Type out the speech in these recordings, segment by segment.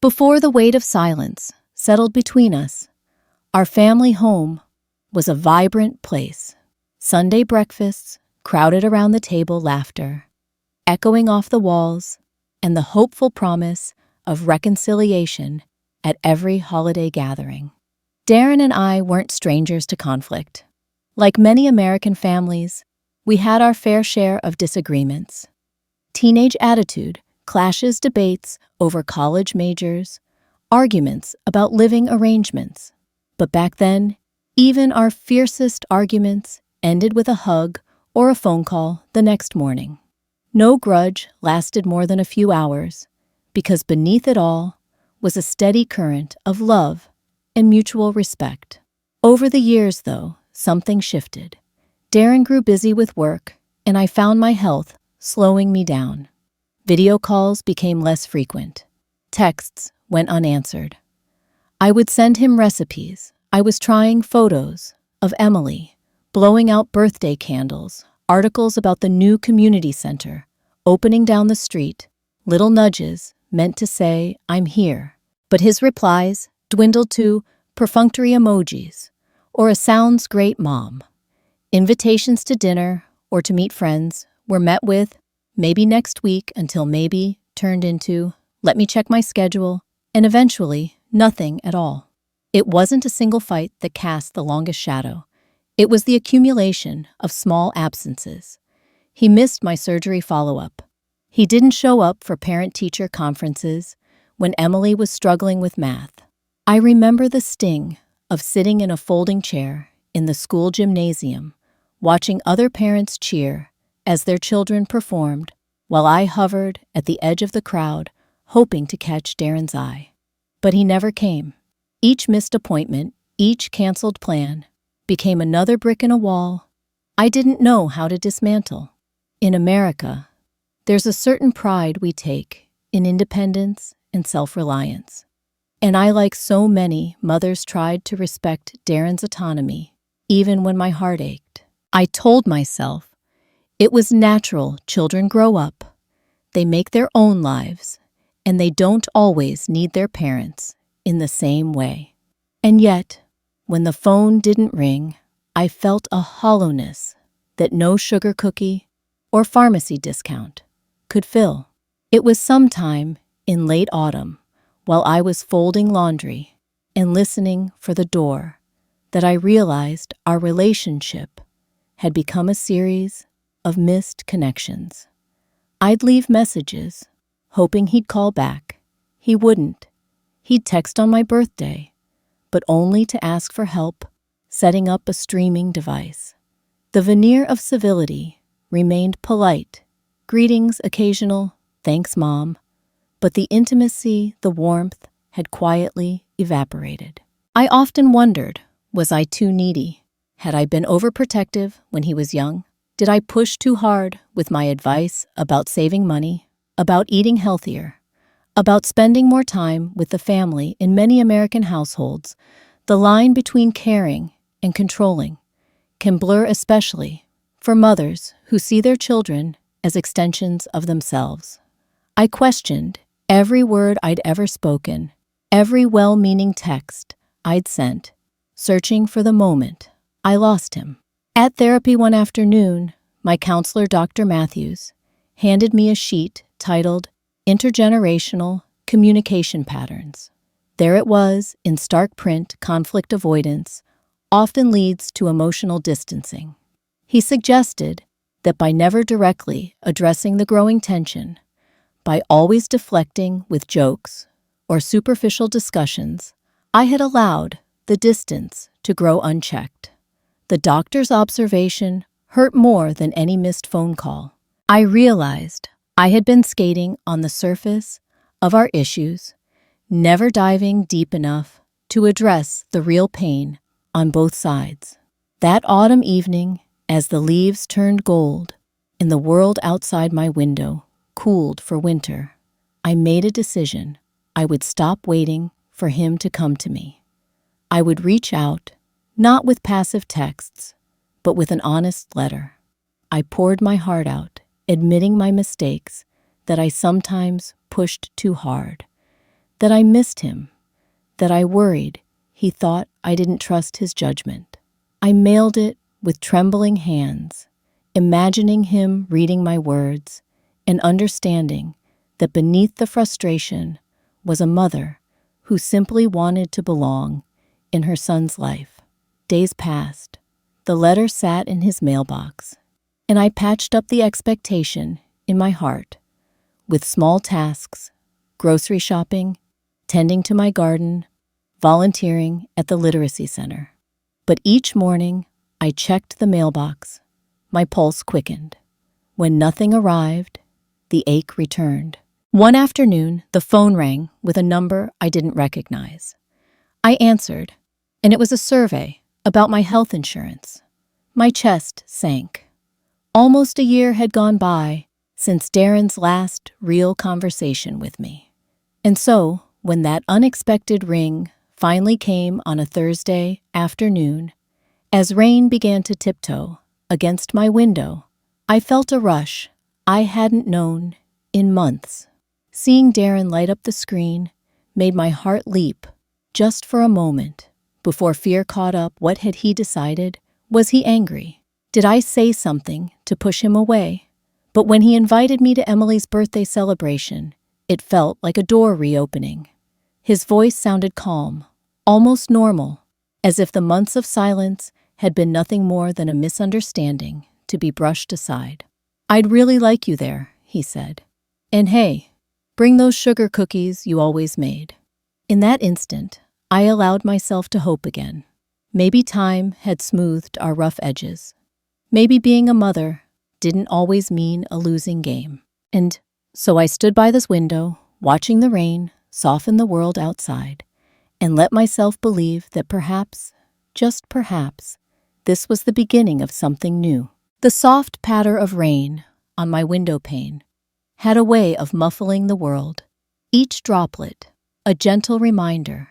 Before the weight of silence settled between us, our family home was a vibrant place. Sunday breakfasts, crowded around the table laughter, echoing off the walls, and the hopeful promise of reconciliation at every holiday gathering. Darren and I weren't strangers to conflict. Like many American families, we had our fair share of disagreements. Teenage attitude, clashes, debates over college majors, arguments about living arrangements. But back then, even our fiercest arguments ended with a hug or a phone call the next morning. No grudge lasted more than a few hours, because beneath it all was a steady current of love and mutual respect. Over the years, though, something shifted. Darren grew busy with work, and I found my health slowing me down. Video calls became less frequent. Texts went unanswered. I would send him recipes. I was trying photos of Emily, blowing out birthday candles, articles about the new community center, opening down the street, little nudges meant to say, "I'm here." But his replies dwindled to perfunctory emojis or a "sounds great, Mom." Invitations to dinner or to meet friends were met with "maybe next week," until maybe turned into "let me check my schedule," and eventually nothing at all. It wasn't a single fight that cast the longest shadow. It was the accumulation of small absences. He missed my surgery follow-up. He didn't show up for parent-teacher conferences when Emily was struggling with math. I remember the sting of sitting in a folding chair in the school gymnasium, watching other parents cheer as their children performed, while I hovered at the edge of the crowd, hoping to catch Darren's eye. But he never came. Each missed appointment, each canceled plan, became another brick in a wall I didn't know how to dismantle. In America, there's a certain pride we take in independence and self-reliance. And I, like so many mothers, tried to respect Darren's autonomy, even when my heart ached. I told myself it was natural. Children grow up, they make their own lives, and they don't always need their parents in the same way. And yet, when the phone didn't ring, I felt a hollowness that no sugar cookie or pharmacy discount could fill. It was sometime in late autumn, while I was folding laundry and listening for the door, that I realized our relationship had become a series of missed connections. I'd leave messages, hoping he'd call back. He wouldn't. He'd text on my birthday, but only to ask for help setting up a streaming device. The veneer of civility remained polite, greetings occasional, "Thanks, Mom," but the intimacy, the warmth, had quietly evaporated. I often wondered, was I too needy? Had I been overprotective when he was young? Did I push too hard with my advice about saving money, about eating healthier, about spending more time with the family? In many American households, the line between caring and controlling can blur, especially for mothers who see their children as extensions of themselves. I questioned every word I'd ever spoken, every well-meaning text I'd sent, searching for the moment I lost him. At therapy one afternoon, my counselor, Dr. Matthews, handed me a sheet titled Intergenerational Communication Patterns. There it was, in stark print: conflict avoidance often leads to emotional distancing. He suggested that by never directly addressing the growing tension, by always deflecting with jokes or superficial discussions, I had allowed the distance to grow unchecked. The doctor's observation hurt more than any missed phone call. I realized I had been skating on the surface of our issues, never diving deep enough to address the real pain on both sides. That autumn evening, as the leaves turned gold and the world outside my window cooled for winter, I made a decision. I would stop waiting for him to come to me. I would reach out, not with passive texts, but with an honest letter. I poured my heart out, admitting my mistakes, that I sometimes pushed too hard, that I missed him, that I worried he thought I didn't trust his judgment. I mailed it with trembling hands, imagining him reading my words and understanding that beneath the frustration was a mother who simply wanted to belong in her son's life. Days passed. The letter sat in his mailbox, and I patched up the expectation in my heart with small tasks, grocery shopping, tending to my garden, volunteering at the literacy center. But each morning, I checked the mailbox. My pulse quickened. When nothing arrived, the ache returned. One afternoon, the phone rang with a number I didn't recognize. I answered, and it was a survey about my health insurance. My chest sank. Almost a year had gone by since Darren's last real conversation with me. And so, when that unexpected ring finally came on a Thursday afternoon, as rain began to tiptoe against my window, I felt a rush I hadn't known in months. Seeing Darren light up the screen made my heart leap just for a moment before fear caught up. What had he decided? Was he angry? Did I say something to push him away? But when he invited me to Emily's birthday celebration, it felt like a door reopening. His voice sounded calm, almost normal, as if the months of silence had been nothing more than a misunderstanding to be brushed aside. "I'd really like you there," he said. "And hey, bring those sugar cookies you always made." In that instant, I allowed myself to hope again. Maybe time had smoothed our rough edges. Maybe being a mother didn't always mean a losing game. And so I stood by this window, watching the rain soften the world outside, and let myself believe that perhaps, just perhaps, this was the beginning of something new. The soft patter of rain on my window pane had a way of muffling the world, each droplet a gentle reminder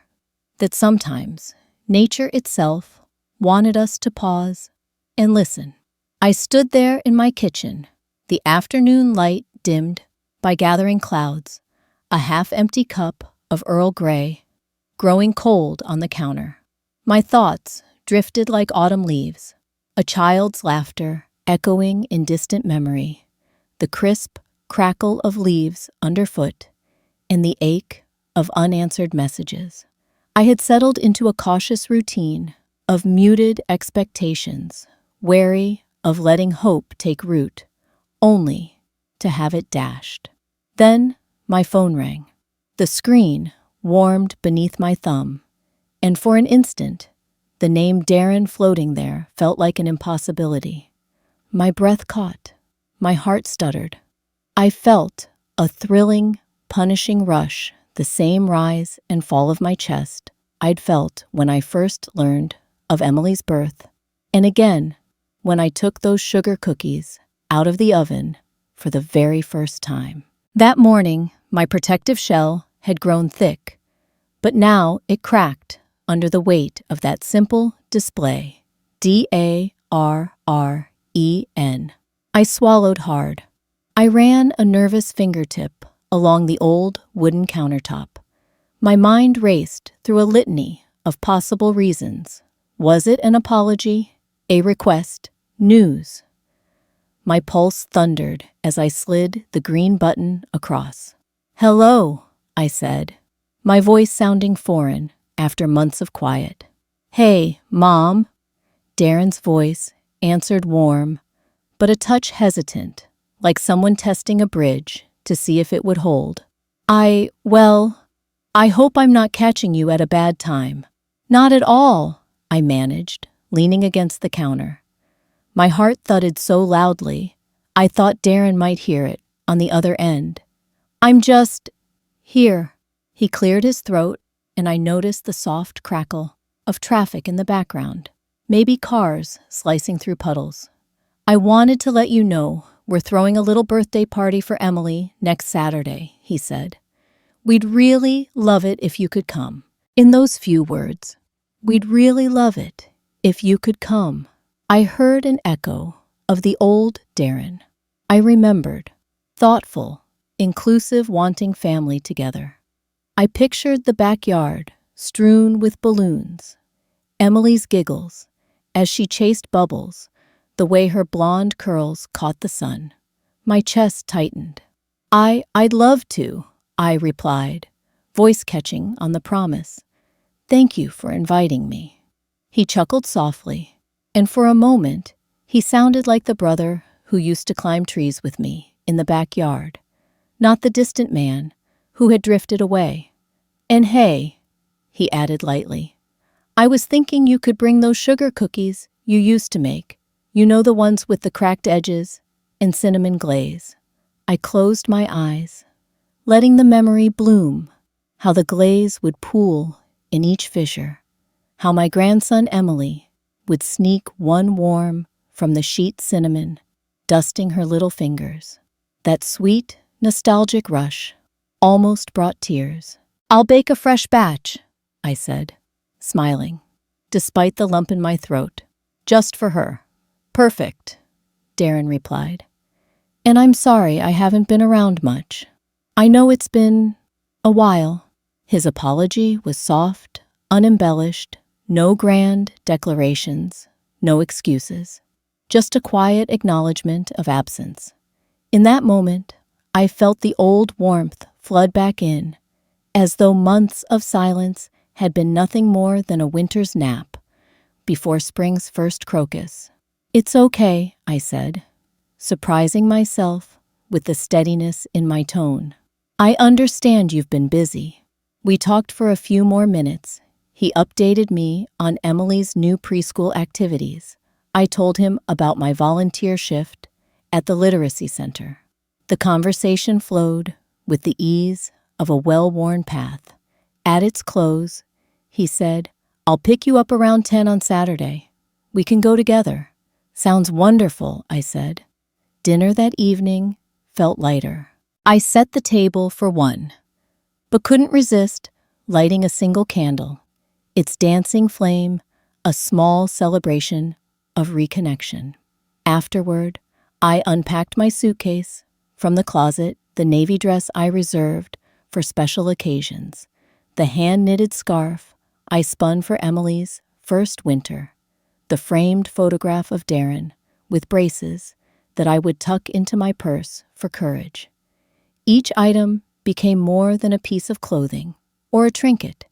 that sometimes nature itself wanted us to pause and listen. I stood there in my kitchen, the afternoon light dimmed by gathering clouds, a half-empty cup of Earl Grey growing cold on the counter. My thoughts drifted like autumn leaves, a child's laughter echoing in distant memory, the crisp crackle of leaves underfoot, and the ache of unanswered messages. I had settled into a cautious routine of muted expectations, wary of letting hope take root, only to have it dashed. Then my phone rang. The screen warmed beneath my thumb, and for an instant, the name Darren floating there felt like an impossibility. My breath caught. My heart stuttered. I felt a thrilling, punishing rush, the same rise and fall of my chest I'd felt when I first learned of Emily's birth, and again when I took those sugar cookies out of the oven for the very first time. That morning, my protective shell had grown thick, but now it cracked under the weight of that simple display, DARREN. I swallowed hard. I ran a nervous fingertip along the old wooden countertop. My mind raced through a litany of possible reasons. Was it an apology, a request, news? My pulse thundered as I slid the green button across. "Hello," I said, my voice sounding foreign after months of quiet. "Hey, Mom." Darren's voice answered warm, but a touch hesitant, like someone testing a bridge to see if it would hold. I hope I'm not catching you at a bad time." "Not at all," I managed, leaning against the counter. My heart thudded so loudly, I thought Darren might hear it on the other end. "I'm just here." He cleared his throat, and I noticed the soft crackle of traffic in the background, maybe cars slicing through puddles. "I wanted to let you know we're throwing a little birthday party for Emily next Saturday," he said. "We'd really love it if you could come." In those few words, "We'd really love it if you could come," I heard an echo of the old Darren. I remembered, thoughtful, inclusive, wanting family together. I pictured the backyard strewn with balloons, Emily's giggles as she chased bubbles, the way her blonde curls caught the sun. My chest tightened. I'd love to, I replied, voice catching on the promise. Thank you for inviting me. He chuckled softly, and for a moment, he sounded like the brother who used to climb trees with me in the backyard, not the distant man who had drifted away. And hey, he added lightly, I was thinking you could bring those sugar cookies you used to make. You know, the ones with the cracked edges and cinnamon glaze. I closed my eyes, letting the memory bloom, how the glaze would pool in each fissure, how my grandson Emily would sneak one warm from the sheet cinnamon, dusting her little fingers. That sweet, nostalgic rush almost brought tears. I'll bake a fresh batch, I said, smiling, despite the lump in my throat. Just for her. Perfect, Darren replied. And I'm sorry I haven't been around much. I know it's been a while. His apology was soft, unembellished, no grand declarations, no excuses, just a quiet acknowledgement of absence. In that moment, I felt the old warmth flood back in, as though months of silence had been nothing more than a winter's nap before spring's first crocus. It's okay, I said, surprising myself with the steadiness in my tone. I understand you've been busy. We talked for a few more minutes. He updated me on Emily's new preschool activities. I told him about my volunteer shift at the literacy center. The conversation flowed with the ease of a well-worn path. At its close, he said, I'll pick you up around 10 on Saturday. We can go together. Sounds wonderful, I said. Dinner that evening felt lighter. I set the table for one, but couldn't resist lighting a single candle, its dancing flame a small celebration of reconnection. Afterward, I unpacked my suitcase from the closet, the navy dress I reserved for special occasions, the hand-knitted scarf I spun for Emily's first winter, the framed photograph of Darren with braces that I would tuck into my purse for courage. Each item became more than a piece of clothing or a trinket.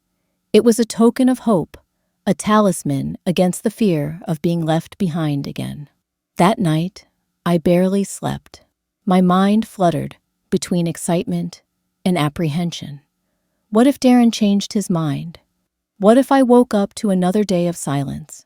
It was a token of hope, a talisman against the fear of being left behind again. That night, I barely slept. My mind fluttered between excitement and apprehension. What if Darren changed his mind? What if I woke up to another day of silence?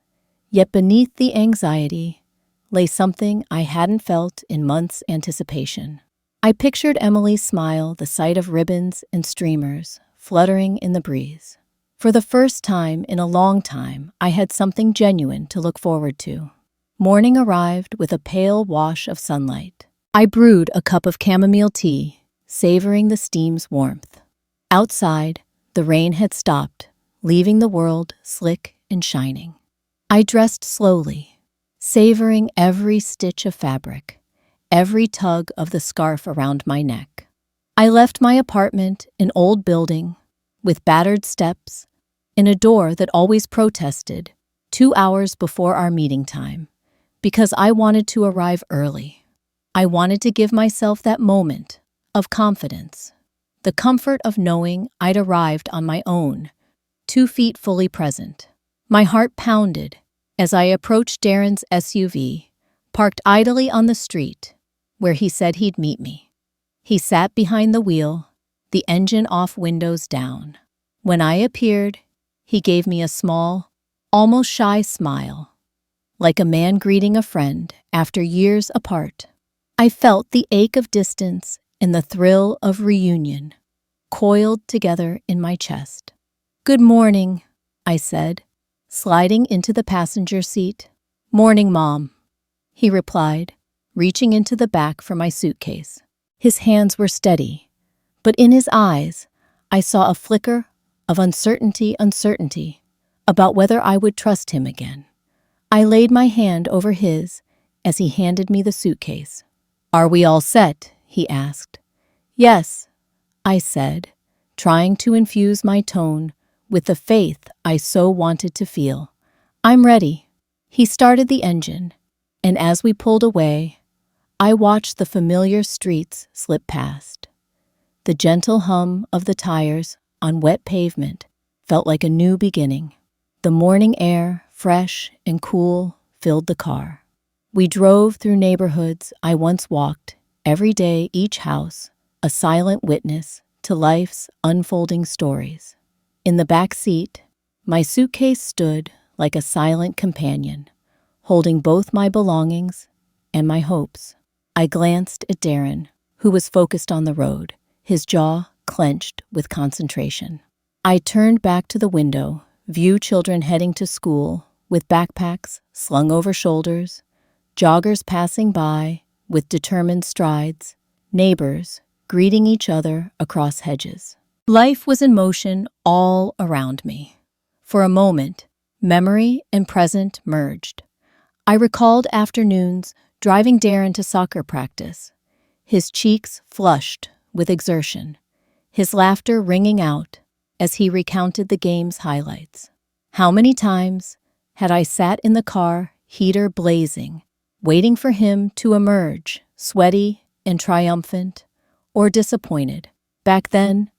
Yet beneath the anxiety lay something I hadn't felt in months' anticipation. I pictured Emily's smile, the sight of ribbons and streamers fluttering in the breeze. For the first time in a long time, I had something genuine to look forward to. Morning arrived with a pale wash of sunlight. I brewed a cup of chamomile tea, savoring the steam's warmth. Outside, the rain had stopped, leaving the world slick and shining. I dressed slowly, savoring every stitch of fabric, every tug of the scarf around my neck. I left my apartment, an old building, with battered steps and a door that always protested, 2 hours before our meeting time, because I wanted to arrive early. I wanted to give myself that moment of confidence, the comfort of knowing I'd arrived on my own, 2 feet fully present. My heart pounded as I approached Darren's SUV, parked idly on the street, where he said he'd meet me. He sat behind the wheel, the engine off, windows down. When I appeared, he gave me a small, almost shy smile, like a man greeting a friend after years apart. I felt the ache of distance and the thrill of reunion coiled together in my chest. "Good morning," I said, sliding into the passenger seat. "Morning, Mom," he replied, reaching into the back for my suitcase. His hands were steady, but in his eyes, I saw a flicker of uncertainty about whether I would trust him again. I laid my hand over his as he handed me the suitcase. "Are we all set?" he asked. "Yes," I said, trying to infuse my tone with the faith I so wanted to feel. "I'm ready." He started the engine, and as we pulled away, I watched the familiar streets slip past. The gentle hum of the tires on wet pavement felt like a new beginning. The morning air, fresh and cool, filled the car. We drove through neighborhoods I once walked, every day, each house a silent witness to life's unfolding stories. In the back seat, my suitcase stood like a silent companion, holding both my belongings and my hopes. I glanced at Darren, who was focused on the road, his jaw clenched with concentration. I turned back to the window, viewed children heading to school with backpacks slung over shoulders, joggers passing by with determined strides, neighbors greeting each other across hedges. Life was in motion all around me. For a moment, memory and present merged. I recalled afternoons driving Darren to soccer practice, his cheeks flushed with exertion, his laughter ringing out as he recounted the game's highlights. How many times had I sat in the car, heater blazing, waiting for him to emerge, sweaty and triumphant, or disappointed. Back then,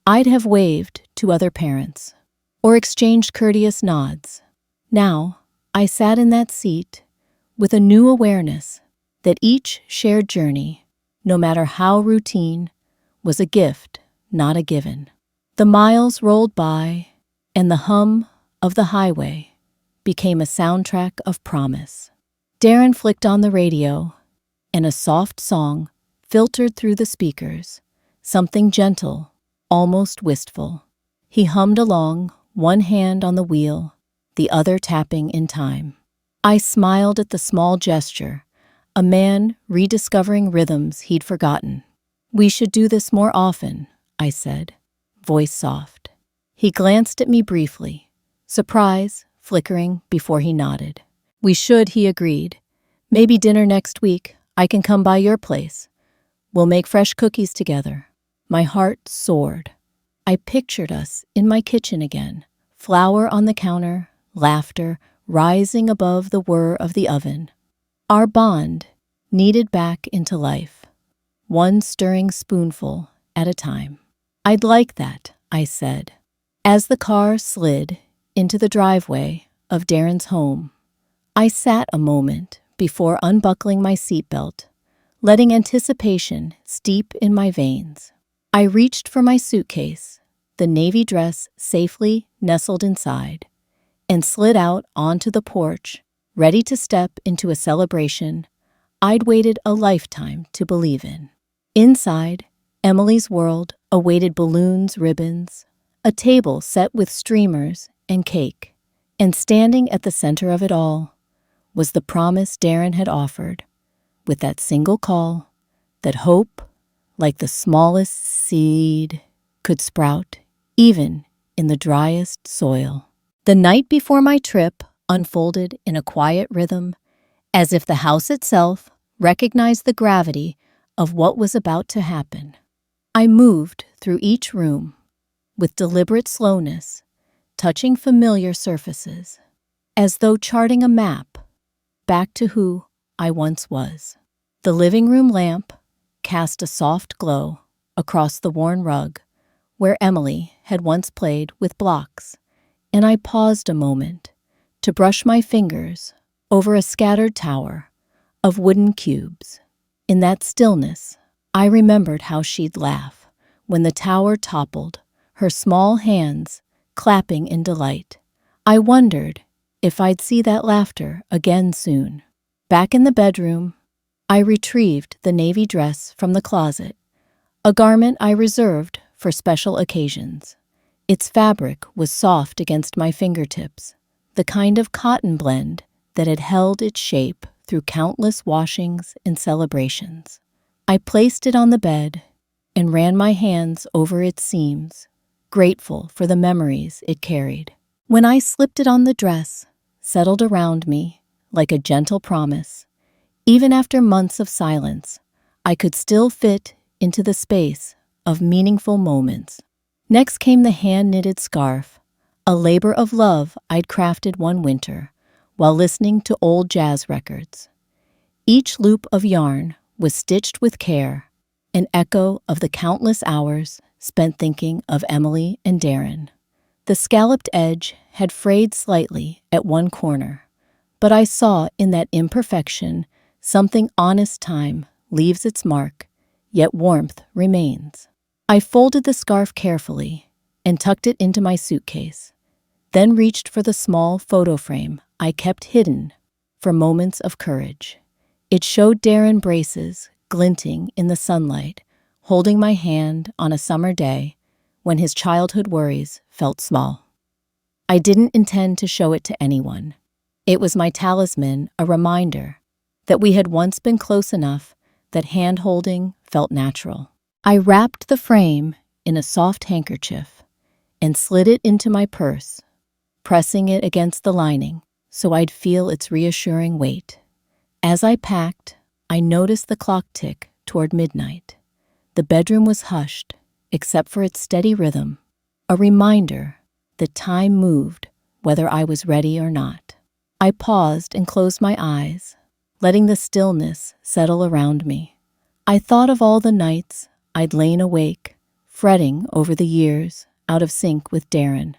I'd have waved to other parents, or exchanged courteous nods. Now, I sat in that seat with a new awareness that each shared journey, no matter how routine, was a gift, not a given. The miles rolled by, and the hum of the highway became a soundtrack of promise. Darren flicked on the radio, and a soft song filtered through the speakers, something gentle, almost wistful. He hummed along, one hand on the wheel, the other tapping in time. I smiled at the small gesture, a man rediscovering rhythms he'd forgotten. "We should do this more often," I said, voice soft. He glanced at me briefly, surprise flickering before he nodded. "We should," he agreed. "Maybe dinner next week. I can come by your place. We'll make fresh cookies together." My heart soared. I pictured us in my kitchen again, flour on the counter, laughter rising above the whir of the oven. Our bond kneaded back into life, one stirring spoonful at a time. "I'd like that," I said, as the car slid into the driveway of Darren's home. I sat a moment before unbuckling my seatbelt, letting anticipation steep in my veins. I reached for my suitcase, the navy dress safely nestled inside, and slid out onto the porch, ready to step into a celebration I'd waited a lifetime to believe in. Inside, Emily's world awaited balloons, ribbons, a table set with streamers and cake, and standing at the center of it all was the promise Darren had offered, with that single call that hope, like the smallest seed, could sprout even in the driest soil. The night before my trip unfolded in a quiet rhythm, as if the house itself recognized the gravity of what was about to happen. I moved through each room with deliberate slowness, touching familiar surfaces, as though charting a map back to who I once was. The living room lamp cast a soft glow across the worn rug where Emily had once played with blocks, and I paused a moment to brush my fingers over a scattered tower of wooden cubes. In that stillness, I remembered how she'd laugh when the tower toppled, her small hands clapping in delight. I wondered if I'd see that laughter again soon. Back in the bedroom, I retrieved the navy dress from the closet, a garment I reserved for special occasions. Its fabric was soft against my fingertips, the kind of cotton blend that had held its shape through countless washings and celebrations. I placed it on the bed and ran my hands over its seams, grateful for the memories it carried. When I slipped it on the dress, settled around me like a gentle promise, even after months of silence, I could still fit into the space of meaningful moments. Next came the hand-knitted scarf, a labor of love I'd crafted one winter while listening to old jazz records. Each loop of yarn was stitched with care, an echo of the countless hours spent thinking of Emily and Darren. The scalloped edge had frayed slightly at one corner, but I saw in that imperfection something honest. Time leaves its mark, yet warmth remains. I folded the scarf carefully and tucked it into my suitcase, then reached for the small photo frame I kept hidden for moments of courage. It showed Darren braces glinting in the sunlight, holding my hand on a summer day when his childhood worries felt small. I didn't intend to show it to anyone. It was my talisman, a reminder that we had once been close enough that hand-holding felt natural. I wrapped the frame in a soft handkerchief and slid it into my purse, pressing it against the lining so I'd feel its reassuring weight. As I packed, I noticed the clock tick toward midnight. The bedroom was hushed, except for its steady rhythm, a reminder that time moved whether I was ready or not. I paused and closed my eyes, letting the stillness settle around me. I thought of all the nights I'd lain awake, fretting over the years out of sync with Darren,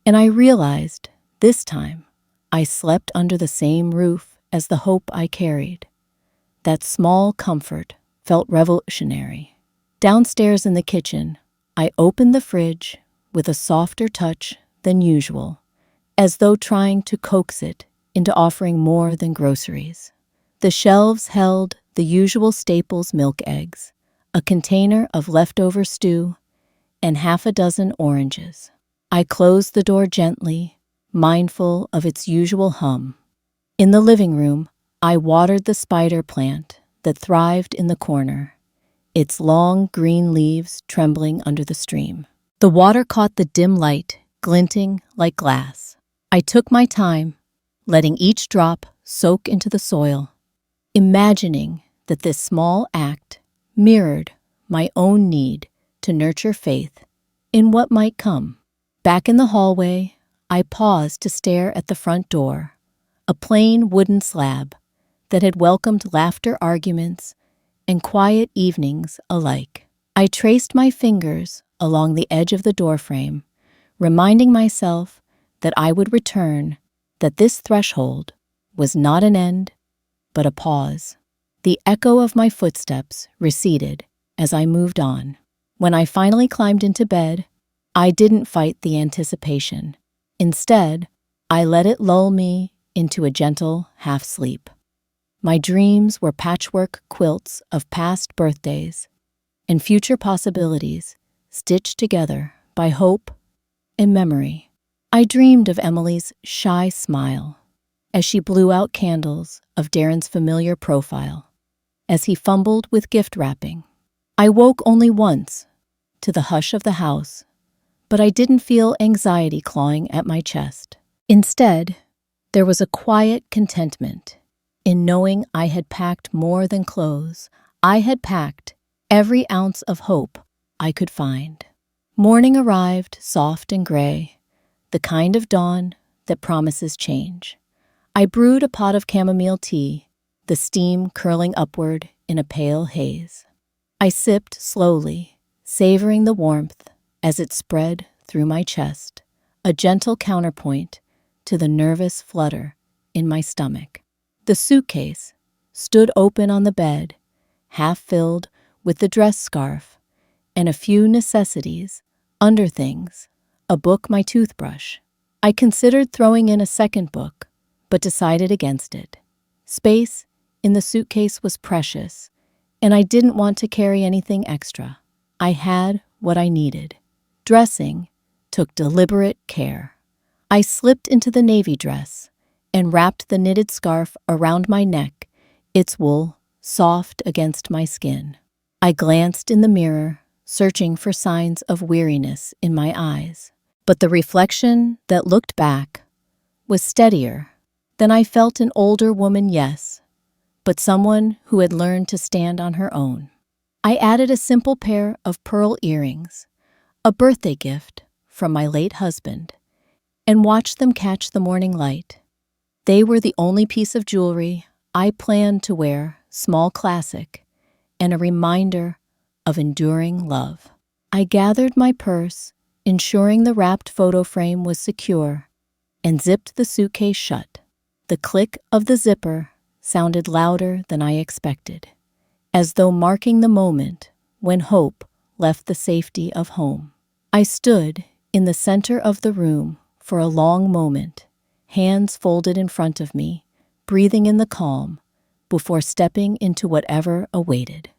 and I realized this time I slept under the same roof as the hope I carried. That small comfort felt revolutionary. Downstairs in the kitchen, I opened the fridge with a softer touch than usual, as though trying to coax it into offering more than groceries. The shelves held the usual staples: milk, eggs, a container of leftover stew, and half a dozen oranges. I closed the door gently, mindful of its usual hum. In the living room, I watered the spider plant that thrived in the corner, its long green leaves trembling under the stream. The water caught the dim light, glinting like glass. I took my time, letting each drop soak into the soil, imagining that this small act mirrored my own need to nurture faith in what might come. Back in the hallway, I paused to stare at the front door, a plain wooden slab that had welcomed laughter, arguments, and quiet evenings alike. I traced my fingers along the edge of the doorframe, reminding myself that I would return, that this threshold was not an end, but a pause. The echo of my footsteps receded as I moved on. When I finally climbed into bed, I didn't fight the anticipation. Instead, I let it lull me into a gentle half-sleep. My dreams were patchwork quilts of past birthdays and future possibilities stitched together by hope and memory. I dreamed of Emily's shy smile as she blew out candles, of Darren's familiar profile as he fumbled with gift wrapping. I woke only once, to the hush of the house, but I didn't feel anxiety clawing at my chest. Instead, there was a quiet contentment in knowing I had packed more than clothes. I had packed every ounce of hope I could find. Morning arrived, soft and gray, the kind of dawn that promises change. I brewed a pot of chamomile tea, the steam curling upward in a pale haze. I sipped slowly, savoring the warmth as it spread through my chest, a gentle counterpoint to the nervous flutter in my stomach. The suitcase stood open on the bed, half filled with the dress scarf and a few necessities, underthings, a book, my toothbrush. I considered throwing in a second book, but decided against it. Space in the suitcase was precious, and I didn't want to carry anything extra. I had what I needed. Dressing took deliberate care. I slipped into the navy dress and wrapped the knitted scarf around my neck, its wool soft against my skin. I glanced in the mirror, searching for signs of weariness in my eyes, but the reflection that looked back was steadier than I felt. An older woman, yes, but someone who had learned to stand on her own. I added a simple pair of pearl earrings, a birthday gift from my late husband, and watched them catch the morning light. They were the only piece of jewelry I planned to wear, small classic, and a reminder of enduring love. I gathered my purse, ensuring the wrapped photo frame was secure, and zipped the suitcase shut. The click of the zipper sounded louder than I expected, as though marking the moment when hope left the safety of home. I stood in the center of the room for a long moment, hands folded in front of me, breathing in the calm, before stepping into whatever awaited.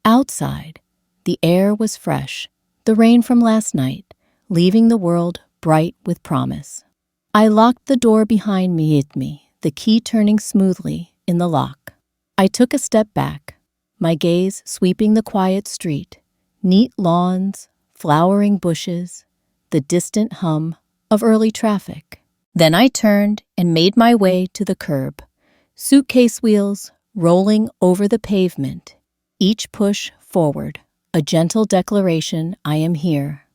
Outside, the air was fresh, the rain from last night, leaving the world bright with promise. I locked the door behind me, the key turning smoothly in the lock. I took a step back, my gaze sweeping the quiet street, neat lawns, flowering bushes, the distant hum of early traffic. Then I turned and made my way to the curb, suitcase wheels rolling over the pavement, each push forward, a gentle declaration: I am here.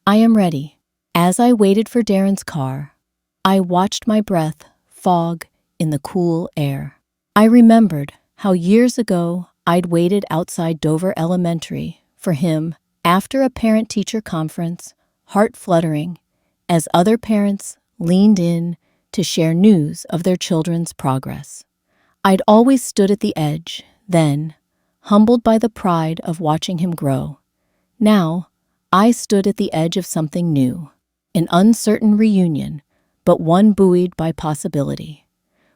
I am ready. As I waited for Darren's car, I watched my breath fog in the cool air. I remembered how years ago I'd waited outside Dover Elementary for him after a parent-teacher conference, heart fluttering, as other parents leaned in to share news of their children's progress. I'd always stood at the edge, then, humbled by the pride of watching him grow. Now, I stood at the edge of something new, an uncertain reunion, but one buoyed by possibility.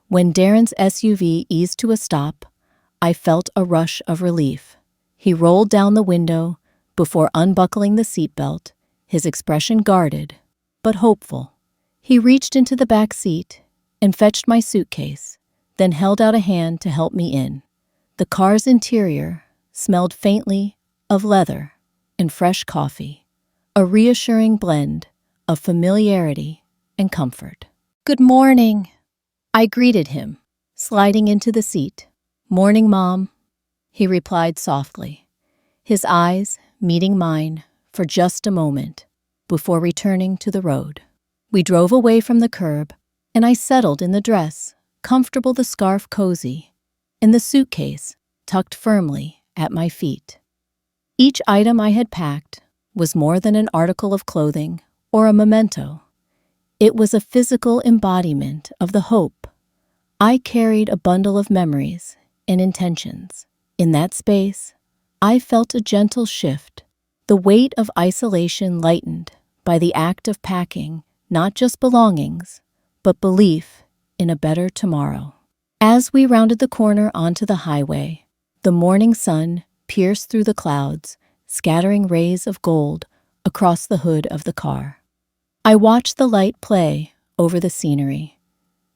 When Darren's SUV eased to a stop, I felt a rush of relief. He rolled down the window before unbuckling the seatbelt, his expression guarded, but hopeful. He reached into the back seat and fetched my suitcase, then held out a hand to help me in. The car's interior smelled faintly of leather and fresh coffee, a reassuring blend of familiarity and comfort. "Good morning," I greeted him, sliding into the seat. "Morning, Mom," he replied softly, his eyes meeting mine for just a moment before returning to the road. We drove away from the curb, and I settled in the dress, comfortable, the scarf cozy, and the suitcase tucked firmly at my feet. Each item I had packed was more than an article of clothing or a memento. It was a physical embodiment of the hope. I carried a bundle of memories and intentions. In that space, I felt a gentle shift, the weight of isolation lightened by the act of packing not just belongings, but belief in a better tomorrow. As we rounded the corner onto the highway, the morning sun pierced through the clouds, scattering rays of gold across the hood of the car. I watched the light play over the scenery,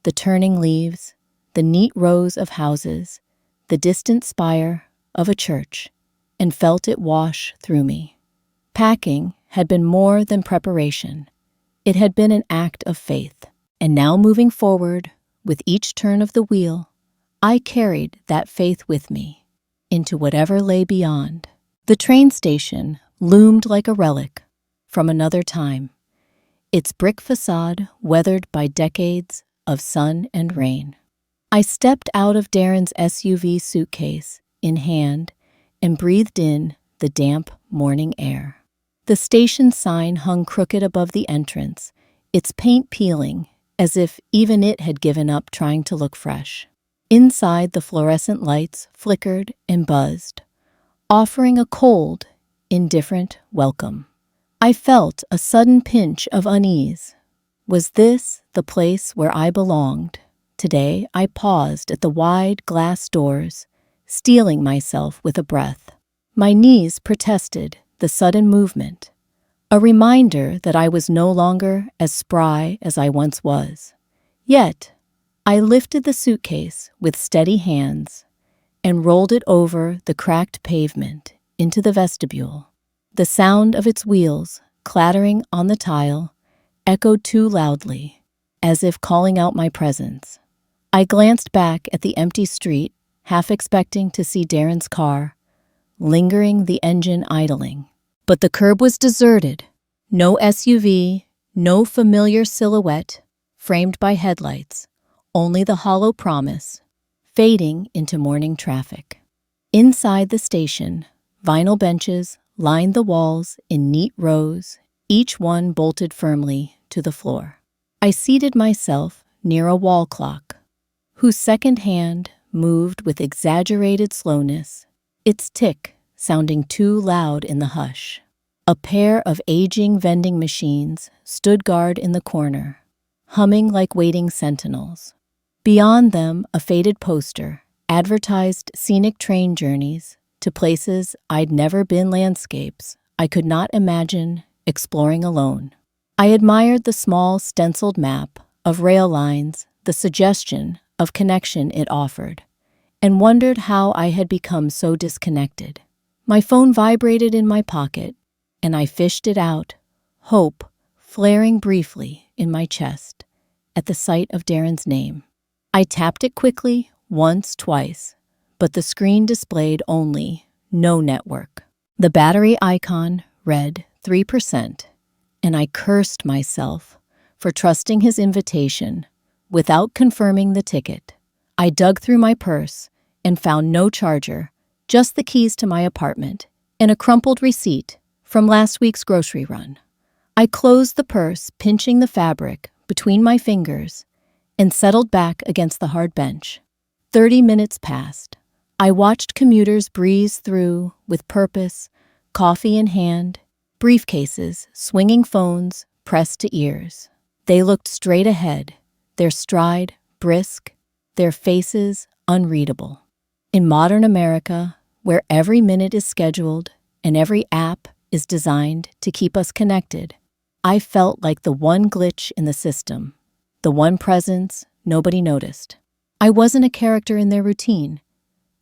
the turning leaves, the neat rows of houses, the distant spire of a church, and felt it wash through me. Packing had been more than preparation. It had been an act of faith. And now, moving forward, with each turn of the wheel, I carried that faith with me into whatever lay beyond. The train station loomed like a relic from another time, its brick facade weathered by decades of sun and rain. I stepped out of Darren's SUV, suitcase in hand, and breathed in the damp morning air. The station sign hung crooked above the entrance, its paint peeling as if even it had given up trying to look fresh. Inside, the fluorescent lights flickered and buzzed, offering a cold, indifferent welcome. I felt a sudden pinch of unease. Was this the place where I belonged? Today, I paused at the wide glass doors, steeling myself with a breath. My knees protested the sudden movement, a reminder that I was no longer as spry as I once was. Yet, I lifted the suitcase with steady hands and rolled it over the cracked pavement into the vestibule. The sound of its wheels clattering on the tile echoed too loudly, as if calling out my presence. I glanced back at the empty street, half expecting to see Darren's car, lingering, the engine idling. But the curb was deserted, No SUV, no familiar silhouette framed by headlights, only the hollow promise, fading into morning traffic. Inside the station, vinyl benches lined the walls in neat rows, each one bolted firmly to the floor. I seated myself near a wall clock, whose second hand moved with exaggerated slowness, its tick sounding too loud in the hush. A pair of aging vending machines stood guard in the corner, humming like waiting sentinels. Beyond them, a faded poster advertised scenic train journeys to places I'd never been, landscapes I could not imagine exploring alone. I admired the small stenciled map of rail lines, the suggestion of connection it offered, and wondered how I had become so disconnected. My phone vibrated in my pocket, and I fished it out, hope flaring briefly in my chest at the sight of Darren's name. I tapped it quickly, once, twice, but the screen displayed only no network. The battery icon read 3%, and I cursed myself for trusting his invitation without confirming the ticket. I dug through my purse and found no charger, just the keys to my apartment and a crumpled receipt from last week's grocery run. I closed the purse, pinching the fabric between my fingers, and settled back against the hard bench. 30 minutes passed. I watched commuters breeze through with purpose, coffee in hand, briefcases, swinging phones pressed to ears. They looked straight ahead, their stride brisk, their faces unreadable. In modern America, where every minute is scheduled and every app is designed to keep us connected, I felt like the one glitch in the system, the one presence nobody noticed. I wasn't a character in their routine.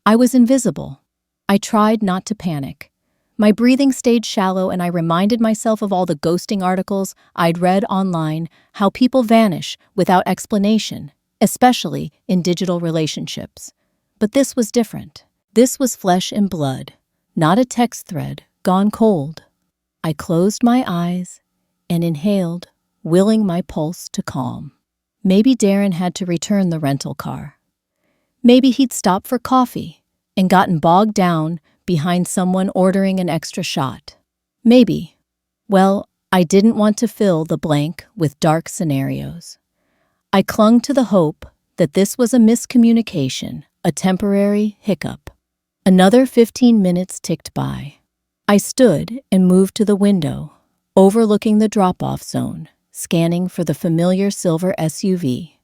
I was invisible. I tried not to panic. My breathing stayed shallow, and I reminded myself of all the ghosting articles I'd read online, how people vanish without explanation, especially in digital relationships. But this was different. This was flesh and blood, not a text thread gone cold. I closed my eyes and inhaled, willing my pulse to calm. Maybe Darren had to return the rental car. Maybe he'd stopped for coffee and gotten bogged down behind someone ordering an extra shot. Maybe. Well, I didn't want to fill the blank with dark scenarios. I clung to the hope that this was a miscommunication, a temporary hiccup. Another 15 minutes ticked by. I stood and moved to the window, overlooking the drop-off zone, scanning for the familiar silver SUV.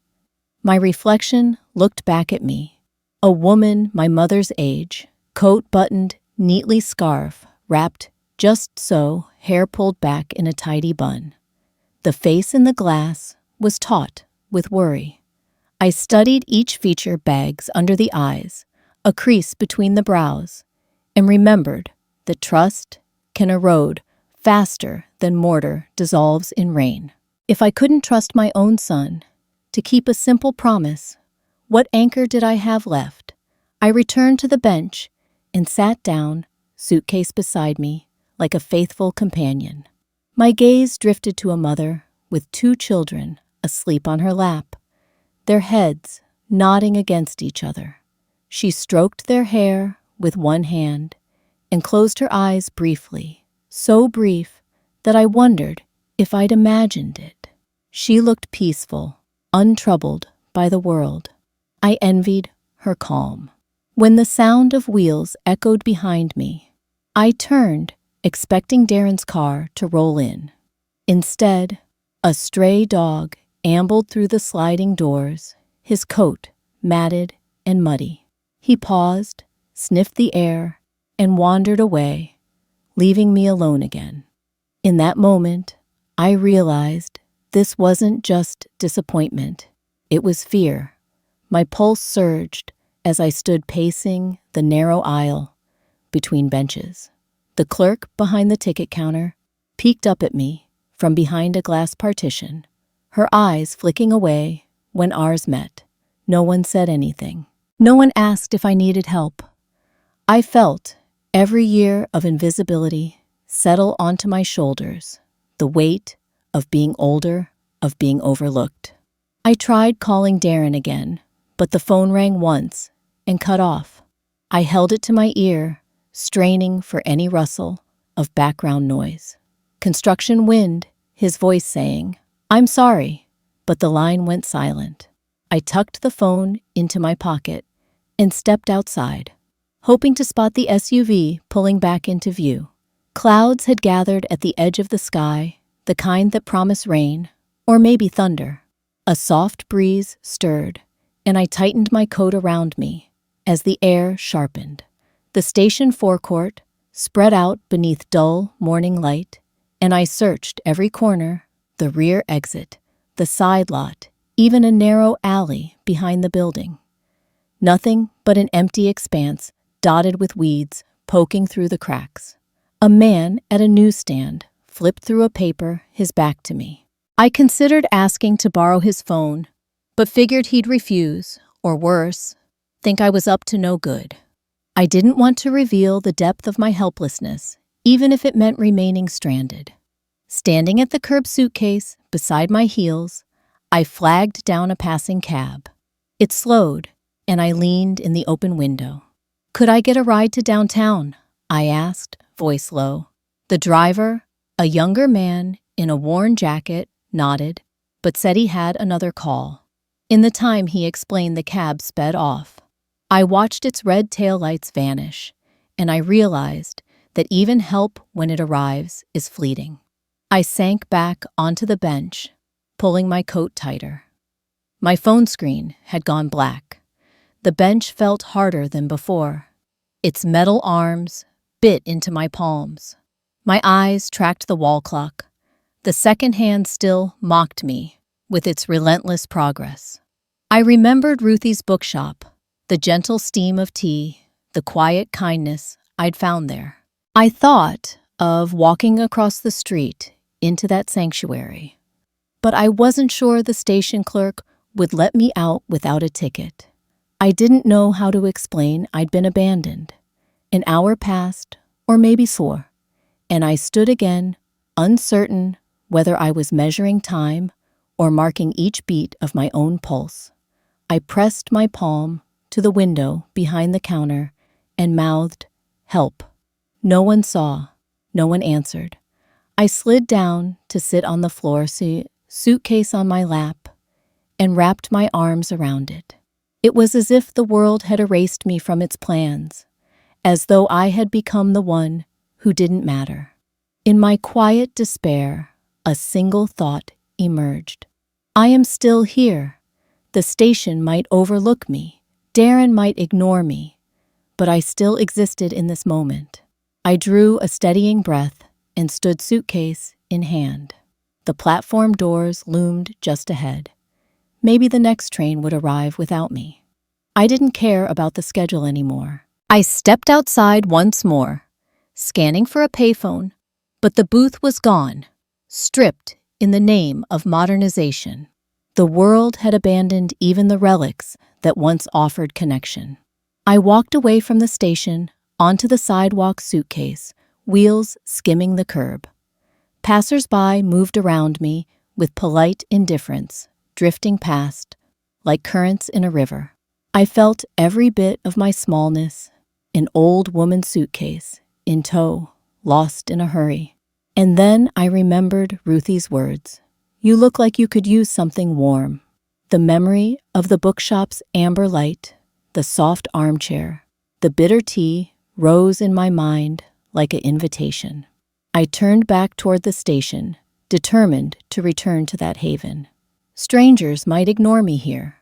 My reflection looked back at me. A woman my mother's age, coat buttoned neatly, scarf wrapped just so, hair pulled back in a tidy bun. The face in the glass was taut with worry. I studied each feature: bags under the eyes, a crease between the brows, and remembered that trust can erode faster than mortar dissolves in rain. If I couldn't trust my own son to keep a simple promise, what anchor did I have left? I returned to the bench and sat down, suitcase beside me, like a faithful companion. My gaze drifted to a mother with 2 children asleep on her lap, their heads nodding against each other. She stroked their hair with one hand and closed her eyes briefly, so brief that I wondered if I'd imagined it. She looked peaceful, untroubled by the world. I envied her calm. When the sound of wheels echoed behind me, I turned, expecting Darren's car to roll in. Instead, a stray dog ambled through the sliding doors, his coat matted and muddy. He paused, sniffed the air, and wandered away, leaving me alone again. In that moment, I realized this wasn't just disappointment. It was fear. My pulse surged as I stood pacing the narrow aisle between benches. The clerk behind the ticket counter peeked up at me from behind a glass partition, her eyes flicking away when ours met. No one said anything. No one asked if I needed help. I felt every year of invisibility settle onto my shoulders, the weight of being older, of being overlooked. I tried calling Darren again, but the phone rang once and cut off. I held it to my ear, straining for any rustle of background noise. Construction wind, his voice saying, "I'm sorry," but the line went silent. I tucked the phone into my pocket and stepped outside, hoping to spot the SUV pulling back into view. Clouds had gathered at the edge of the sky, the kind that promise rain, or maybe thunder. A soft breeze stirred, and I tightened my coat around me as the air sharpened. The station forecourt spread out beneath dull morning light, and I searched every corner, the rear exit, the side lot, even a narrow alley behind the building. Nothing but an empty expanse dotted with weeds poking through the cracks. A man at a newsstand flipped through a paper, his back to me. I considered asking to borrow his phone, but figured he'd refuse, or worse, think I was up to no good. I didn't want to reveal the depth of my helplessness, even if it meant remaining stranded. Standing at the curb, suitcase beside my heels, I flagged down a passing cab. It slowed, and I leaned in the open window. "Could I get a ride to downtown?" I asked, voice low. The driver, a younger man in a worn jacket, nodded, but said he had another call. In the time he explained, the cab sped off. I watched its red taillights vanish, and I realized that even help when it arrives is fleeting. I sank back onto the bench, pulling my coat tighter. My phone screen had gone black. The bench felt harder than before. Its metal arms bit into my palms. My eyes tracked the wall clock. The second hand still mocked me with its relentless progress. I remembered Ruthie's bookshop, the gentle steam of tea, the quiet kindness I'd found there. I thought of walking across the street into that sanctuary, but I wasn't sure the station clerk would let me out without a ticket. I didn't know how to explain I'd been abandoned. An hour passed, or maybe 4, and I stood again, uncertain whether I was measuring time or marking each beat of my own pulse. I pressed my palm to the window behind the counter and mouthed, "Help." No one saw, no one answered. I slid down to sit on the floor, suitcase on my lap, and wrapped my arms around it. It was as if the world had erased me from its plans, as though I had become the one who didn't matter. In my quiet despair, a single thought emerged. I am still here. The station might overlook me. Darren might ignore me. But I still existed in this moment. I drew a steadying breath and stood, suitcase in hand. The platform doors loomed just ahead. Maybe the next train would arrive without me. I didn't care about the schedule anymore. I stepped outside once more, scanning for a payphone, but the booth was gone, stripped in the name of modernization. The world had abandoned even the relics that once offered connection. I walked away from the station, onto the sidewalk, suitcase, wheels skimming the curb. Passers-by moved around me with polite indifference, drifting past, like currents in a river. I felt every bit of my smallness, an old woman's suitcase, in tow, lost in a hurry. And then I remembered Ruthie's words. "You look like you could use something warm." The memory of the bookshop's amber light, the soft armchair, the bitter tea rose in my mind like an invitation. I turned back toward the station, determined to return to that haven. Strangers might ignore me here,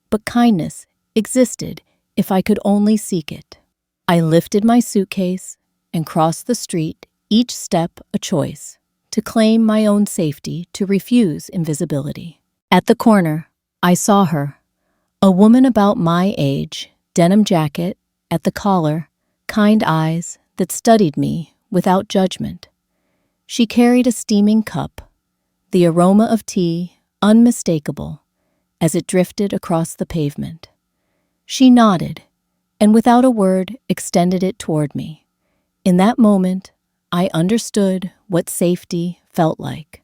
but kindness existed if I could only seek it. I lifted my suitcase and crossed the street, each step a choice, to claim my own safety, to refuse invisibility. At the corner, I saw her, a woman about my age, denim jacket at the collar, kind eyes that studied me without judgment. She carried a steaming cup, the aroma of tea unmistakable as it drifted across the pavement. She nodded, and without a word extended it toward me. In that moment, I understood what safety felt like,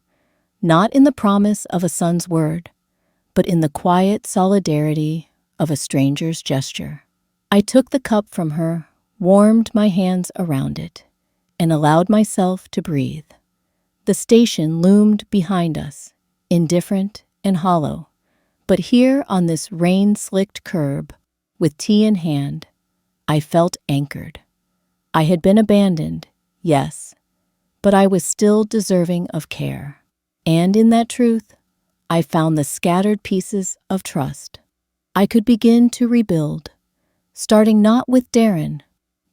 not in the promise of a son's word, but in the quiet solidarity of a stranger's gesture. I took the cup from her, warmed my hands around it, and allowed myself to breathe. The station loomed behind us, indifferent and hollow, but here on this rain-slicked curb, with tea in hand, I felt anchored. I had been abandoned, yes, but I was still deserving of care. And in that truth, I found the scattered pieces of trust. I could begin to rebuild, starting not with Darren,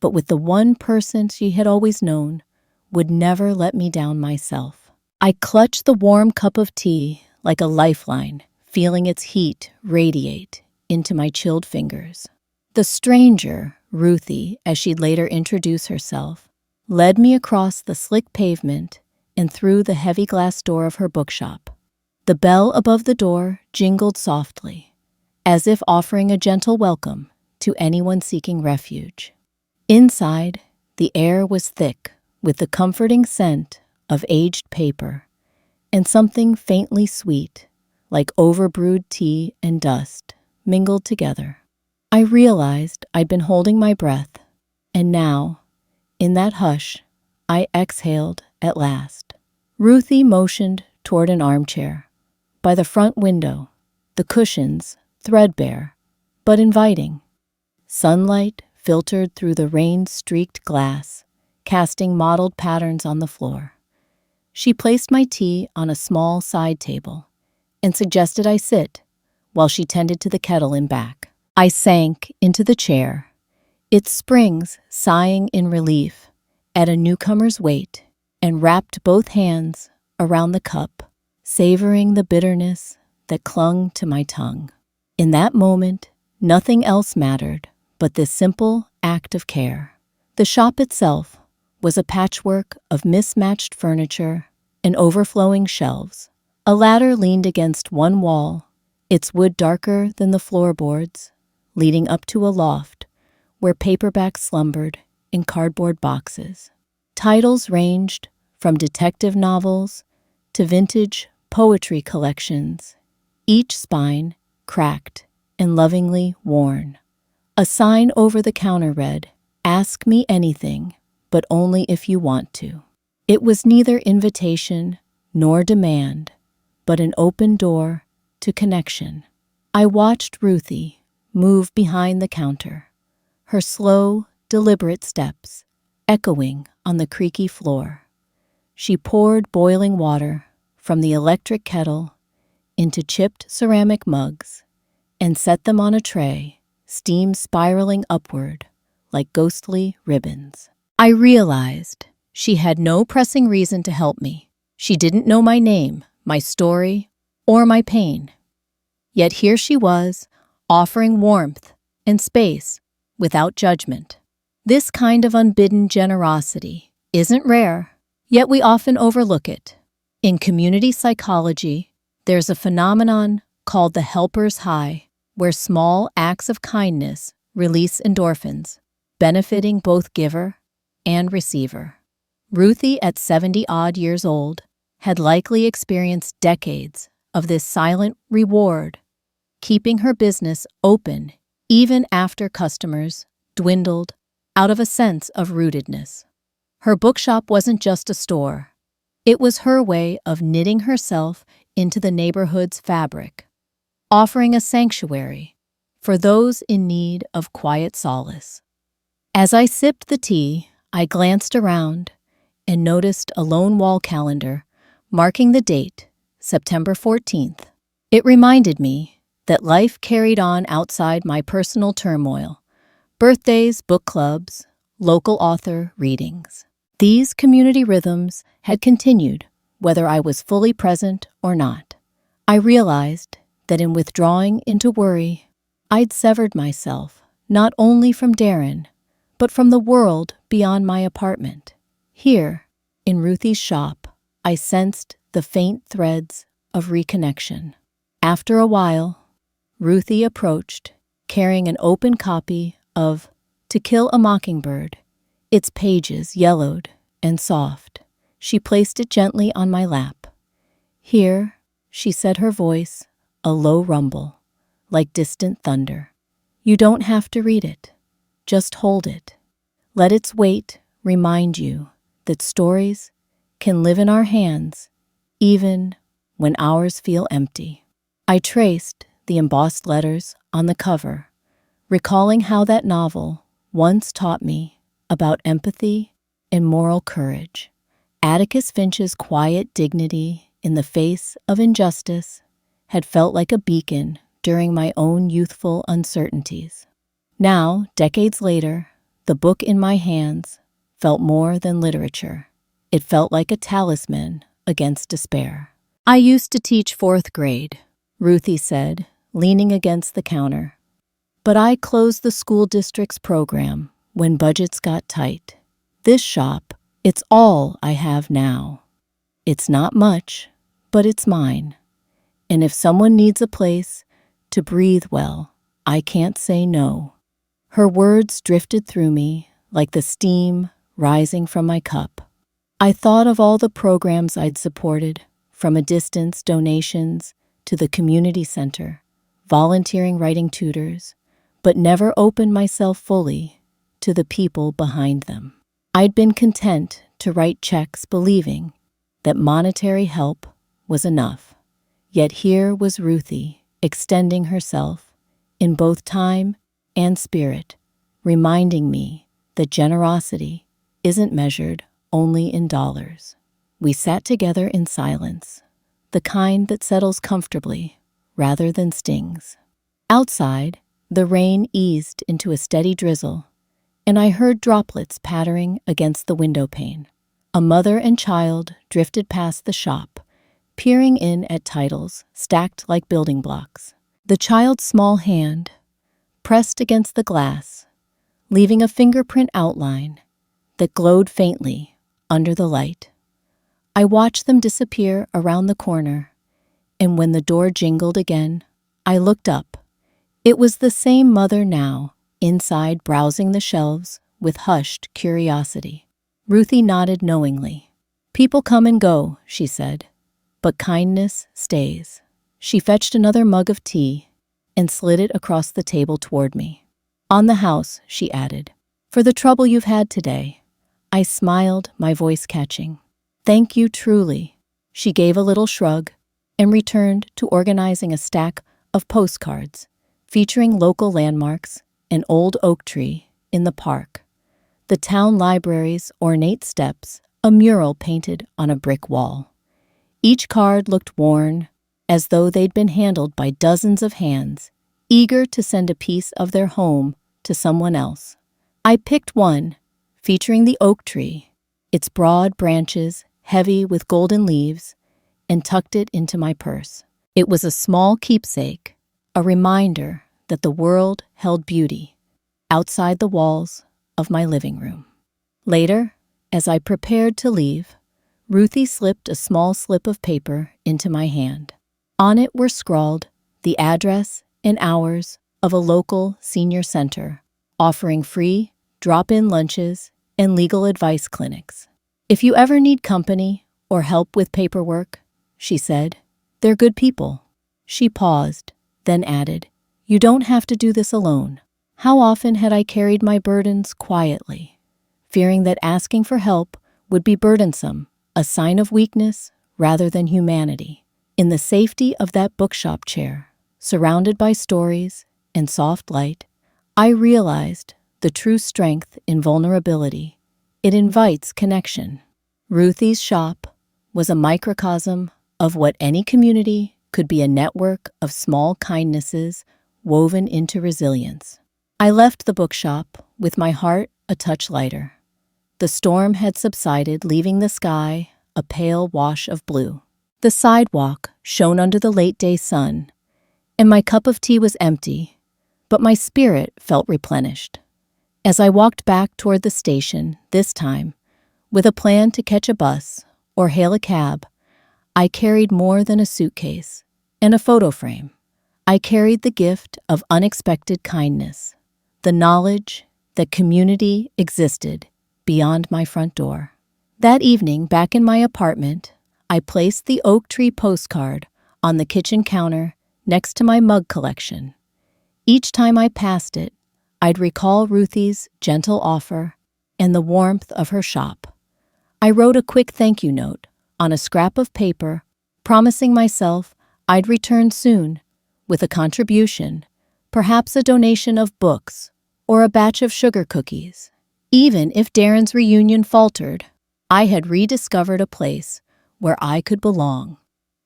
but with the one person she had always known would never let me down myself. I clutched the warm cup of tea like a lifeline, feeling its heat radiate into my chilled fingers. The stranger, Ruthie, as she'd later introduce herself, led me across the slick pavement and through the heavy glass door of her bookshop. The bell above the door jingled softly, as if offering a gentle welcome to anyone seeking refuge. Inside, the air was thick with the comforting scent of aged paper and something faintly sweet, like overbrewed tea and dust, mingled together. I realized I'd been holding my breath, and now, in that hush, I exhaled at last. Ruthie motioned toward an armchair by the front window, the cushions threadbare but inviting. Sunlight filtered through the rain-streaked glass, casting mottled patterns on the floor. She placed my tea on a small side table and suggested I sit while she tended to the kettle in back. I sank into the chair, its springs sighing in relief at a newcomer's weight, and wrapped both hands around the cup, savoring the bitterness that clung to my tongue. In that moment, nothing else mattered but this simple act of care. The shop itself was a patchwork of mismatched furniture and overflowing shelves. A ladder leaned against one wall, its wood darker than the floorboards, leading up to a loft where paperbacks slumbered in cardboard boxes. Titles ranged from detective novels to vintage poetry collections, each spine cracked and lovingly worn. A sign over the counter read, "Ask me anything, but only if you want to." It was neither invitation nor demand, but an open door to connection. I watched Ruthie move behind the counter, her slow, deliberate steps echoing on the creaky floor. She poured boiling water from the electric kettle into chipped ceramic mugs and set them on a tray, steam spiraling upward like ghostly ribbons. I realized she had no pressing reason to help me. She didn't know my name, my story, or my pain. Yet here she was, offering warmth and space without judgment. This kind of unbidden generosity isn't rare, yet we often overlook it. In community psychology, there's a phenomenon called the helper's high, where small acts of kindness release endorphins, benefiting both giver and receiver. Ruthie, at 70-odd years old, had likely experienced decades of this silent reward, keeping her business open even after customers dwindled out of a sense of rootedness. Her bookshop wasn't just a store. It was her way of knitting herself into the neighborhood's fabric, offering a sanctuary for those in need of quiet solace. As I sipped the tea, I glanced around and noticed a lone wall calendar marking the date, September 14th. It reminded me that life carried on outside my personal turmoil: birthdays, book clubs, local author readings. These community rhythms had continued whether I was fully present or not. I realized that in withdrawing into worry, I'd severed myself not only from Darren, but from the world beyond my apartment. Here, in Ruthie's shop, I sensed the faint threads of reconnection. After a while, Ruthie approached, carrying an open copy of To Kill a Mockingbird, its pages yellowed and soft, She placed it gently on my lap. "Here," she said, her voice a low rumble, like distant thunder. "You don't have to read it. Just hold it. Let its weight remind you that stories can live in our hands even when ours feel empty." I traced the embossed letters on the cover, recalling how that novel once taught me about empathy and moral courage. Atticus Finch's quiet dignity in the face of injustice had felt like a beacon during my own youthful uncertainties. Now, decades later, the book in my hands felt more than literature. It felt like a talisman against despair. "I used to teach 4th grade," Ruthie said, leaning against the counter. "But I closed the school district's program when budgets got tight. This shop, it's all I have now. It's not much, but it's mine. And if someone needs a place to breathe well, I can't say no." Her words drifted through me like the steam rising from my cup. I thought of all the programs I'd supported, from a distance donations to the community center, volunteering writing tutors, but never opened myself fully to the people behind them. I'd been content to write checks believing that monetary help was enough. Yet here was Ruthie extending herself in both time and spirit, reminding me that generosity isn't measured only in dollars. We sat together in silence, the kind that settles comfortably rather than stings. Outside, the rain eased into a steady drizzle, and I heard droplets pattering against the window pane. A mother and child drifted past the shop, peering in at titles stacked like building blocks. The child's small hand pressed against the glass, leaving a fingerprint outline that glowed faintly under the light. I watched them disappear around the corner, and when the door jingled again, I looked up. It was the same mother now, inside browsing the shelves with hushed curiosity. Ruthie nodded knowingly. "People come and go," she said, "but kindness stays." She fetched another mug of tea and slid it across the table toward me. "On the house," she added, "for the trouble you've had today." I smiled, my voice catching. "Thank you truly." She gave a little shrug and returned to organizing a stack of postcards featuring local landmarks, an old oak tree in the park, the town library's ornate steps, a mural painted on a brick wall. Each card looked worn, as though they'd been handled by dozens of hands, eager to send a piece of their home to someone else. I picked one, featuring the oak tree, its broad branches heavy with golden leaves, and tucked it into my purse. It was a small keepsake, a reminder that the world held beauty outside the walls of my living room. Later, as I prepared to leave, Ruthie slipped a small slip of paper into my hand. On it were scrawled the address and hours of a local senior center offering free drop-in lunches and legal advice clinics. "If you ever need company or help with paperwork," she said, "they're good people." She paused, then added, "You don't have to do this alone." How often had I carried my burdens quietly, fearing that asking for help would be burdensome, a sign of weakness rather than humanity. In the safety of that bookshop chair, surrounded by stories and soft light, I realized the true strength in vulnerability. It invites connection. Ruthie's shop was a microcosm of what any community could be, a network of small kindnesses woven into resilience. I left the bookshop with my heart a touch lighter. The storm had subsided, leaving the sky a pale wash of blue. The sidewalk shone under the late-day sun, and my cup of tea was empty, but my spirit felt replenished. As I walked back toward the station, this time, with a plan to catch a bus or hail a cab, I carried more than a suitcase and a photo frame. I carried the gift of unexpected kindness, the knowledge that community existed beyond my front door. That evening, back in my apartment, I placed the oak tree postcard on the kitchen counter next to my mug collection. Each time I passed it, I'd recall Ruthie's gentle offer and the warmth of her shop. I wrote a quick thank you note on a scrap of paper, promising myself I'd return soon with a contribution, perhaps a donation of books or a batch of sugar cookies. Even if Darren's reunion faltered, I had rediscovered a place where I could belong.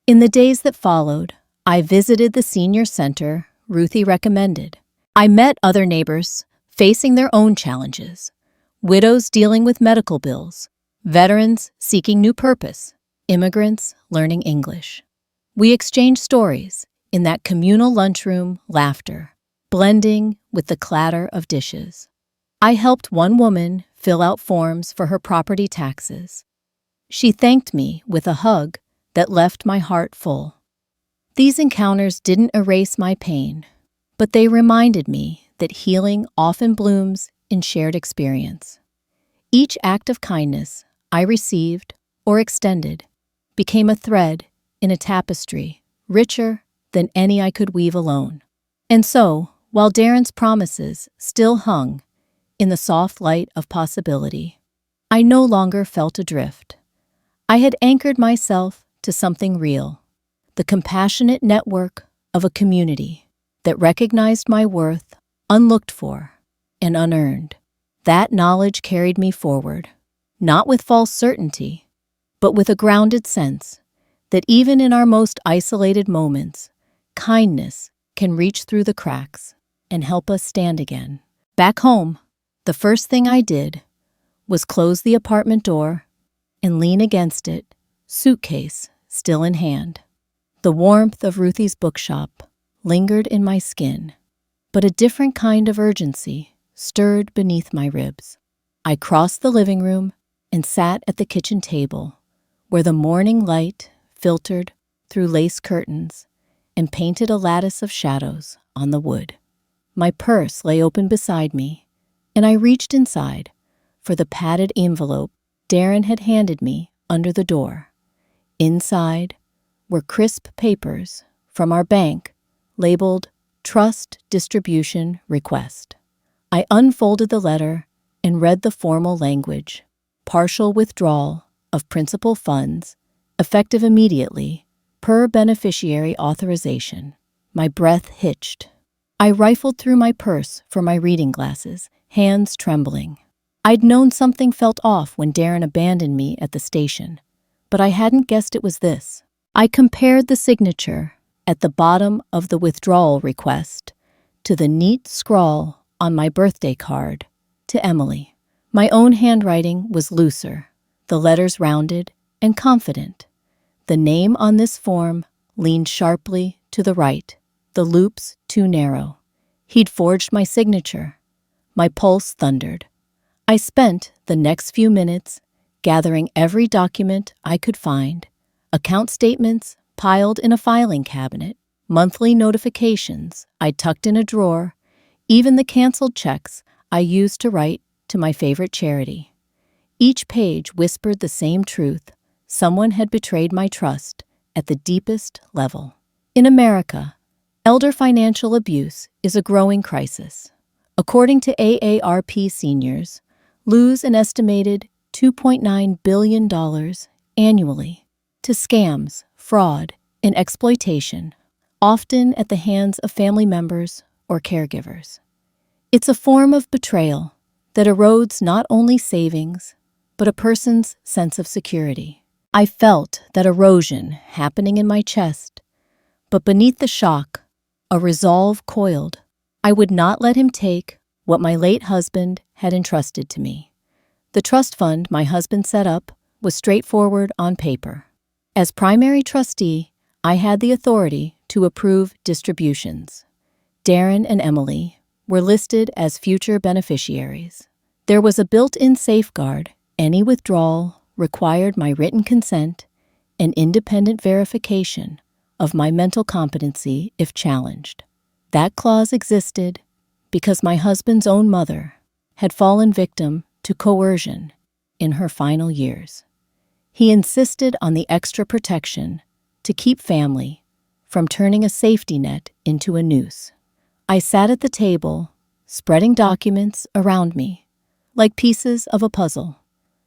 In the days that followed, I visited the senior center Ruthie recommended. I met other neighbors facing their own challenges, widows dealing with medical bills, veterans seeking new purpose, immigrants learning English. We exchanged stories in that communal lunchroom, laughter blending with the clatter of dishes. I helped one woman fill out forms for her property taxes. She thanked me with a hug that left my heart full. These encounters didn't erase my pain, but they reminded me that healing often blooms in shared experience. Each act of kindness I received or extended became a thread in a tapestry richer than any I could weave alone. And so, while Darren's promises still hung in the soft light of possibility, I no longer felt adrift. I had anchored myself to something real, the compassionate network of a community that recognized my worth, unlooked for and unearned. That knowledge carried me forward, not with false certainty, but with a grounded sense that even in our most isolated moments, kindness can reach through the cracks and help us stand again. Back home, the first thing I did was close the apartment door and lean against it, suitcase still in hand. The warmth of Ruthie's bookshop lingered in my skin, but a different kind of urgency stirred beneath my ribs. I crossed the living room and sat at the kitchen table, where the morning light filtered through lace curtains and painted a lattice of shadows on the wood. My purse lay open beside me, and I reached inside for the padded envelope Darren had handed me under the door. Inside were crisp papers from our bank labeled Trust Distribution Request. I unfolded the letter and read the formal language: partial withdrawal of principal funds, effective immediately, per beneficiary authorization. My breath hitched. I rifled through my purse for my reading glasses, hands trembling. I'd known something felt off when Darren abandoned me at the station, but I hadn't guessed it was this. I compared the signature at the bottom of the withdrawal request to the neat scrawl on my birthday card to Emily. My own handwriting was looser, the letters rounded and confident. The name on this form leaned sharply to the right, the loops too narrow. He'd forged my signature. My pulse thundered. I spent the next few minutes gathering every document I could find: account statements piled in a filing cabinet, monthly notifications I tucked in a drawer, even the canceled checks I used to write to my favorite charity. Each page whispered the same truth: someone had betrayed my trust at the deepest level. In America, elder financial abuse is a growing crisis. According to AARP, seniors lose an estimated $2.9 billion annually to scams, fraud, and exploitation, often at the hands of family members or caregivers. It's a form of betrayal that erodes not only savings, but a person's sense of security. I felt that erosion happening in my chest, but beneath the shock, a resolve coiled. I would not let him take what my late husband had entrusted to me. The trust fund my husband set up was straightforward on paper. As primary trustee, I had the authority to approve distributions. Darren and Emily were listed as future beneficiaries. There was a built-in safeguard: any withdrawal required my written consent and independent verification of my mental competency if challenged. That clause existed because my husband's own mother had fallen victim to coercion in her final years. He insisted on the extra protection to keep family from turning a safety net into a noose. I sat at the table, spreading documents around me, like pieces of a puzzle.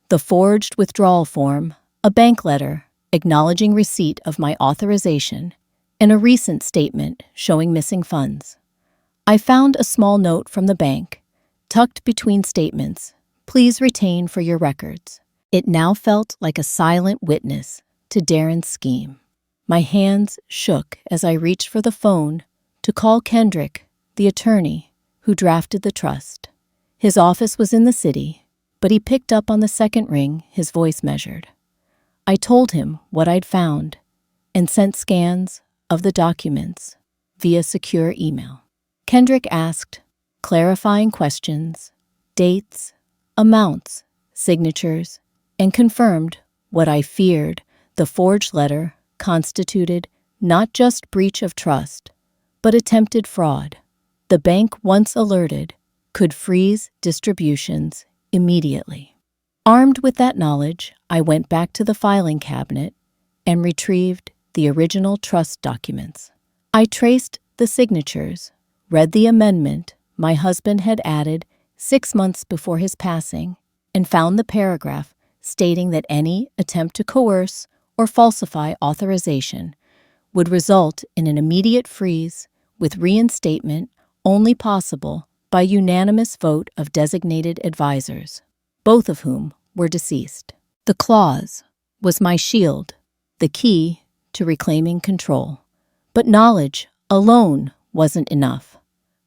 The forged withdrawal form, a bank letter acknowledging receipt of my authorization, and a recent statement showing missing funds. I found a small note from the bank, tucked between statements, "Please retain for your records." It now felt like a silent witness to Darren's scheme. My hands shook as I reached for the phone to call Kendrick, the attorney who drafted the trust. His office was in the city, but he picked up on the second ring his voice measured. I told him what I'd found and sent scans of the documents via secure email. Kendrick asked clarifying questions, dates, amounts, signatures, and confirmed what I feared: the forged letter constituted not just breach of trust, but attempted fraud. The bank, once alerted, could freeze distributions immediately. Armed with that knowledge, I went back to the filing cabinet and retrieved the original trust documents. I traced the signatures, read the amendment my husband had added 6 months before his passing, and found the paragraph stating that any attempt to coerce or falsify authorization would result in an immediate freeze, with reinstatement only possible by unanimous vote of designated advisors, both of whom were deceased. The clause was my shield, the key to reclaiming control. But knowledge alone wasn't enough.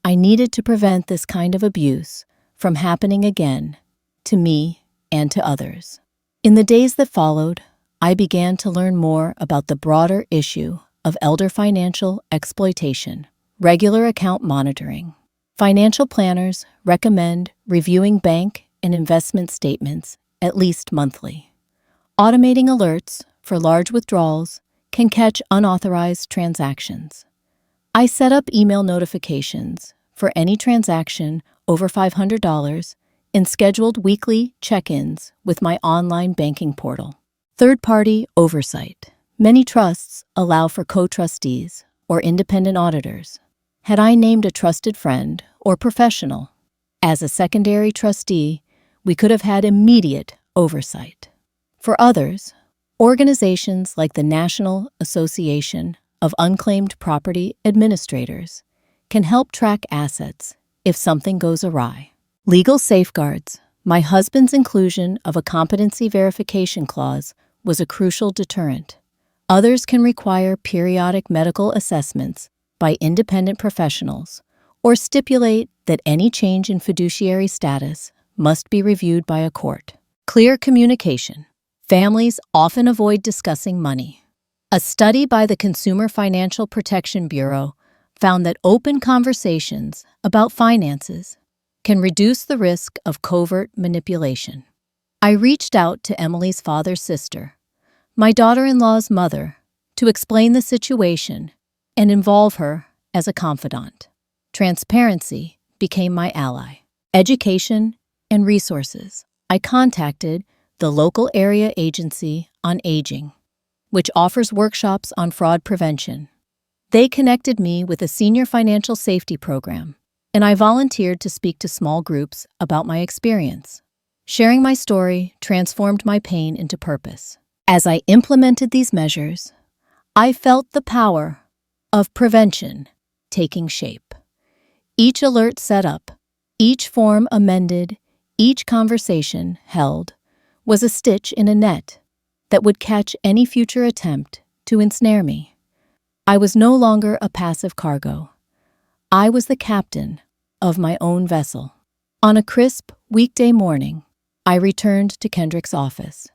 I needed to prevent this kind of abuse from happening again, to me and to others. In the days that followed, I began to learn more about the broader issue of elder financial exploitation. Regular account monitoring. Financial planners recommend reviewing bank and investment statements at least monthly. Automating alerts for large withdrawals can catch unauthorized transactions. I set up email notifications for any transaction over $500 and scheduled weekly check-ins with my online banking portal. Third-party oversight. Many trusts allow for co-trustees or independent auditors. Had I named a trusted friend or professional as a secondary trustee, we could have had immediate oversight. For others, organizations like the National Association of Unclaimed Property Administrators can help track assets if something goes awry. Legal safeguards. My husband's inclusion of a competency verification clause was a crucial deterrent. Others can require periodic medical assessments by independent professionals or stipulate that any change in fiduciary status must be reviewed by a court. Clear communication. Families often avoid discussing money. A study by the Consumer Financial Protection Bureau found that open conversations about finances can reduce the risk of covert manipulation. I reached out to Emily's father's sister, my daughter-in-law's mother, to explain the situation and involve her as a confidant. Transparency became my ally. Education and resources. I contacted the local area agency on aging, which offers workshops on fraud prevention. They connected me with a senior financial safety program, and I volunteered to speak to small groups about my experience. Sharing my story transformed my pain into purpose. As I implemented these measures, I felt the power of prevention taking shape. Each alert set up, each form amended, each conversation held was a stitch in a net that would catch any future attempt to ensnare me. I was no longer a passive cargo. I was the captain of my own vessel. On a crisp weekday morning, I returned to Kendrick's office.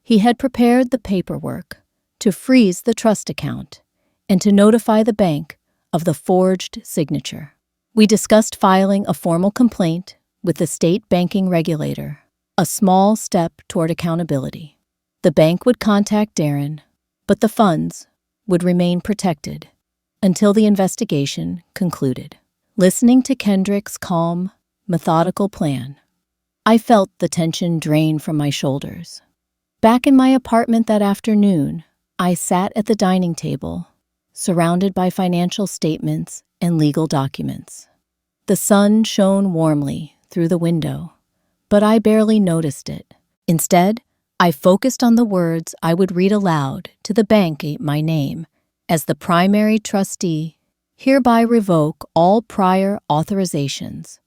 He had prepared the paperwork to freeze the trust account and to notify the bank of the forged signature. We discussed filing a formal complaint with the state banking regulator, a small step toward accountability. The bank would contact Darren, but the funds would remain protected until the investigation concluded. Listening to Kendrick's calm, methodical plan, I felt the tension drain from my shoulders. Back in my apartment that afternoon, I sat at the dining table, surrounded by financial statements and legal documents. The sun shone warmly through the window, but I barely noticed it. Instead, I focused on the words I would read aloud to the bank in my name as the primary trustee. Hereby revoke all prior authorizations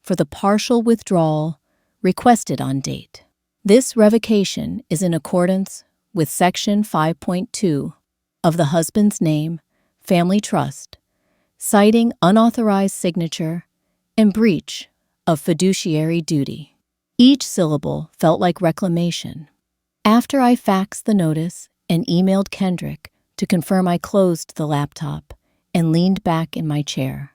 for the partial withdrawal requested on date. This revocation is in accordance with Section 5.2 of the husband's name family trust, citing unauthorized signature and breach of fiduciary duty. Each syllable felt like reclamation. After I faxed the notice and emailed Kendrick to confirm, I closed the laptop and leaned back in my chair.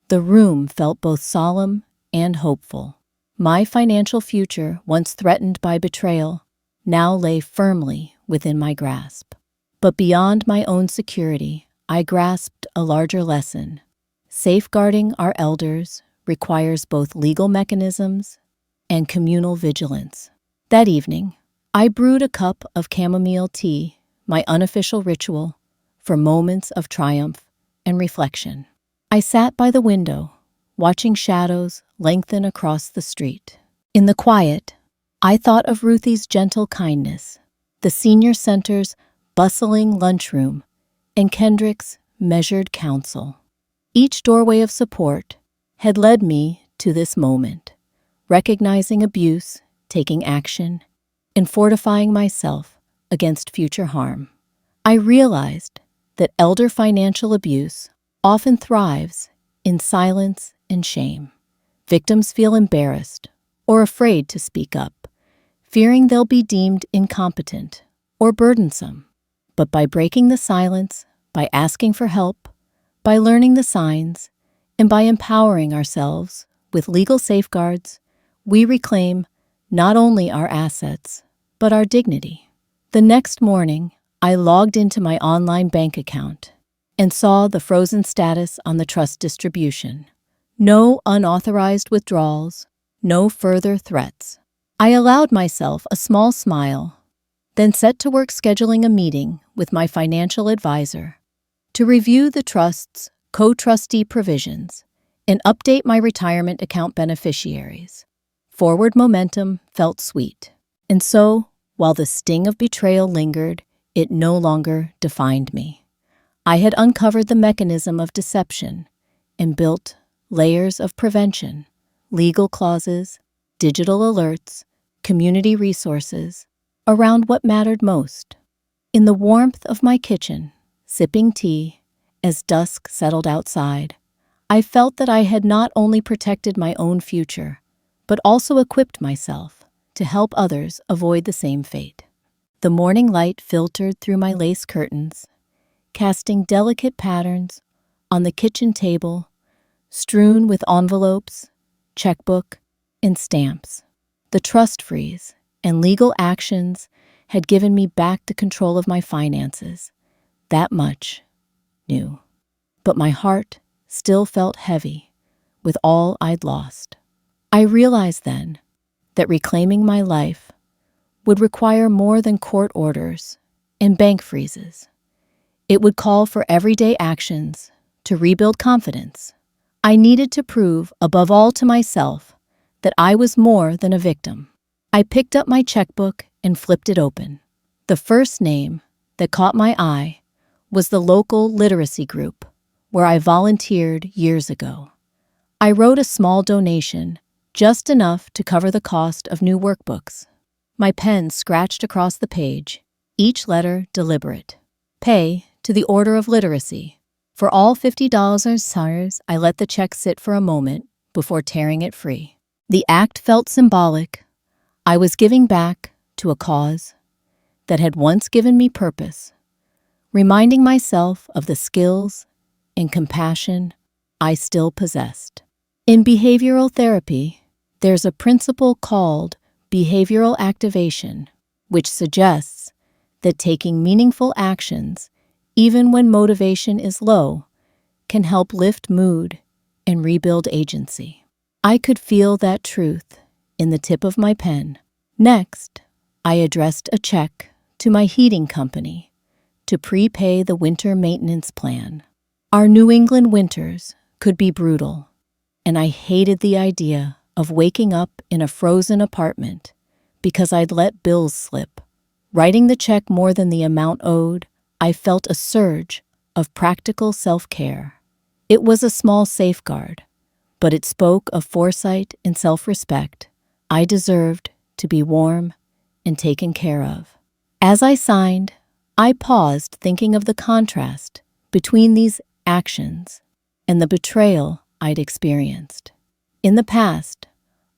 The room felt both solemn and hopeful. My financial future, once threatened by betrayal, now lay firmly within my grasp. But beyond my own security, I grasped a larger lesson. Safeguarding our elders requires both legal mechanisms and communal vigilance. That evening, I brewed a cup of chamomile tea, my unofficial ritual for moments of triumph and reflection. I sat by the window, watching shadows lengthen across the street. In the quiet, I thought of Ruthie's gentle kindness, the senior center's bustling lunchroom, and Kendrick's measured counsel. Each doorway of support had led me to this moment, recognizing abuse, taking action, and fortifying myself against future harm. I realized that elder financial abuse often thrives in silence and shame. Victims feel embarrassed or afraid to speak up, fearing they'll be deemed incompetent or burdensome. But by breaking the silence, by asking for help, by learning the signs, and by empowering ourselves with legal safeguards, we reclaim not only our assets, but our dignity. The next morning, I logged into my online bank account and saw the frozen status on the trust distribution. No unauthorized withdrawals, no further threats. I allowed myself a small smile, then set to work scheduling a meeting with my financial advisor to review the trust's co-trustee provisions and update my retirement account beneficiaries. Forward momentum felt sweet. And so, while the sting of betrayal lingered, it no longer defined me. I had uncovered the mechanism of deception and built layers of prevention, legal clauses, digital alerts, community resources, around what mattered most. In the warmth of my kitchen, sipping tea, as dusk settled outside, I felt that I had not only protected my own future, but also equipped myself to help others avoid the same fate. The morning light filtered through my lace curtains, casting delicate patterns on the kitchen table, strewn with envelopes, checkbook, and stamps. The trust freeze and legal actions had given me back the control of my finances. That much knew. But my heart still felt heavy with all I'd lost. I realized then that reclaiming my life would require more than court orders and bank freezes. It would call for everyday actions to rebuild confidence. I needed to prove, above all to myself, that I was more than a victim. I picked up my checkbook and flipped it open. The first name that caught my eye was the local literacy group where I volunteered years ago. I wrote a small donation, just enough to cover the cost of new workbooks. My pen scratched across the page, each letter deliberate. Pay to the Order of Literacy. For all $50, I let the check sit for a moment before tearing it free. The act felt symbolic. I was giving back to a cause that had once given me purpose, reminding myself of the skills and compassion I still possessed. In behavioral therapy, there's a principle called behavioral activation, which suggests that taking meaningful actions, even when motivation is low, can help lift mood and rebuild agency. I could feel that truth in the tip of my pen. Next, I addressed a check to my heating company to prepay the winter maintenance plan. Our New England winters could be brutal, and I hated the idea of waking up in a frozen apartment because I'd let bills slip. Writing the check more than the amount owed, I felt a surge of practical self-care. It was a small safeguard, but it spoke of foresight and self-respect. I deserved to be warm and taken care of. As I signed, I paused, thinking of the contrast between these actions and the betrayal I'd experienced. In the past,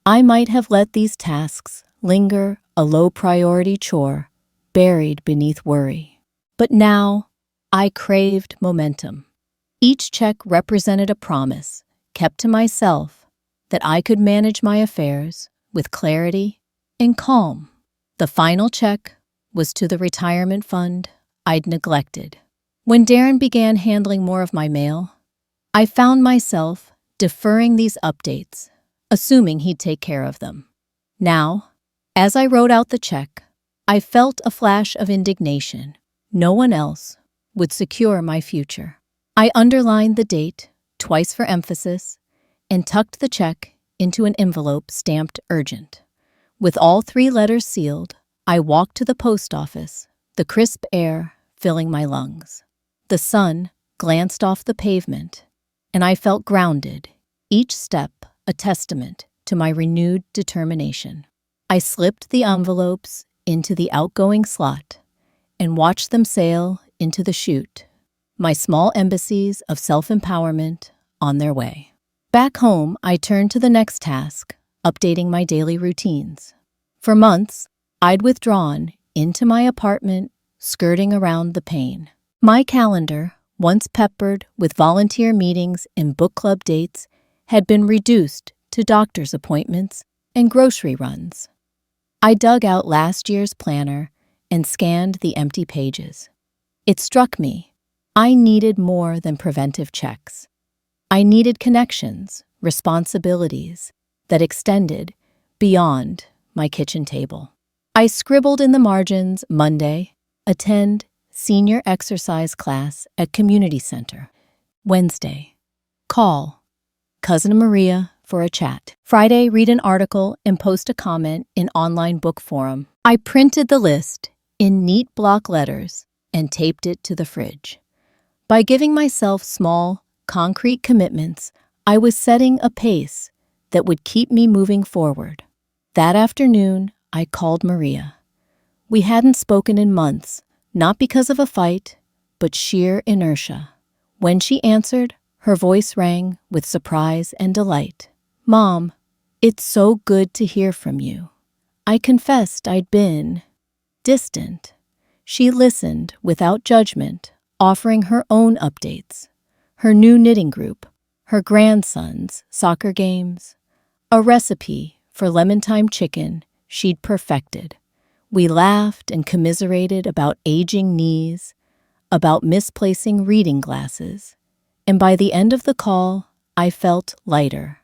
I might have let these tasks linger, a low-priority chore buried beneath worry. But now, I craved momentum. Each check represented a promise, kept to myself, that I could manage my affairs with clarity and calm. The final check was to the retirement fund I'd neglected. When Darren began handling more of my mail, I found myself deferring these updates, assuming he'd take care of them. Now, as I wrote out the check, I felt a flash of indignation. No one else would secure my future. I underlined the date twice for emphasis and tucked the check into an envelope stamped urgent. With all 3 letters sealed, I walked to the post office, the crisp air filling my lungs. The sun glanced off the pavement, and I felt grounded, each step a testament to my renewed determination. I slipped the envelopes into the outgoing slot and watched them sail into the chute, my small embassies of self-empowerment on their way. Back home, I turned to the next task, updating my daily routines. For months, I'd withdrawn into my apartment, skirting around the pain. My calendar, once peppered with volunteer meetings and book club dates, had been reduced to doctor's appointments and grocery runs. I dug out last year's planner and scanned the empty pages. It struck me, I needed more than preventive checks. I needed connections, responsibilities that extended beyond my kitchen table. I scribbled in the margins: Monday, attend senior exercise class at community center. Wednesday, call cousin Maria for a chat. Friday, read an article and post a comment in online book forum. I printed the list in neat block letters and taped it to the fridge. By giving myself small, concrete commitments, I was setting a pace that would keep me moving forward. That afternoon, I called Maria. We hadn't spoken in months, not because of a fight, but sheer inertia. When she answered, her voice rang with surprise and delight. "Mom, it's so good to hear from you." I confessed I'd been distant. She listened without judgment, offering her own updates, her new knitting group, her grandson's soccer games, a recipe for lemon-thyme chicken she'd perfected. We laughed and commiserated about aging knees, about misplacing reading glasses, and by the end of the call, I felt lighter.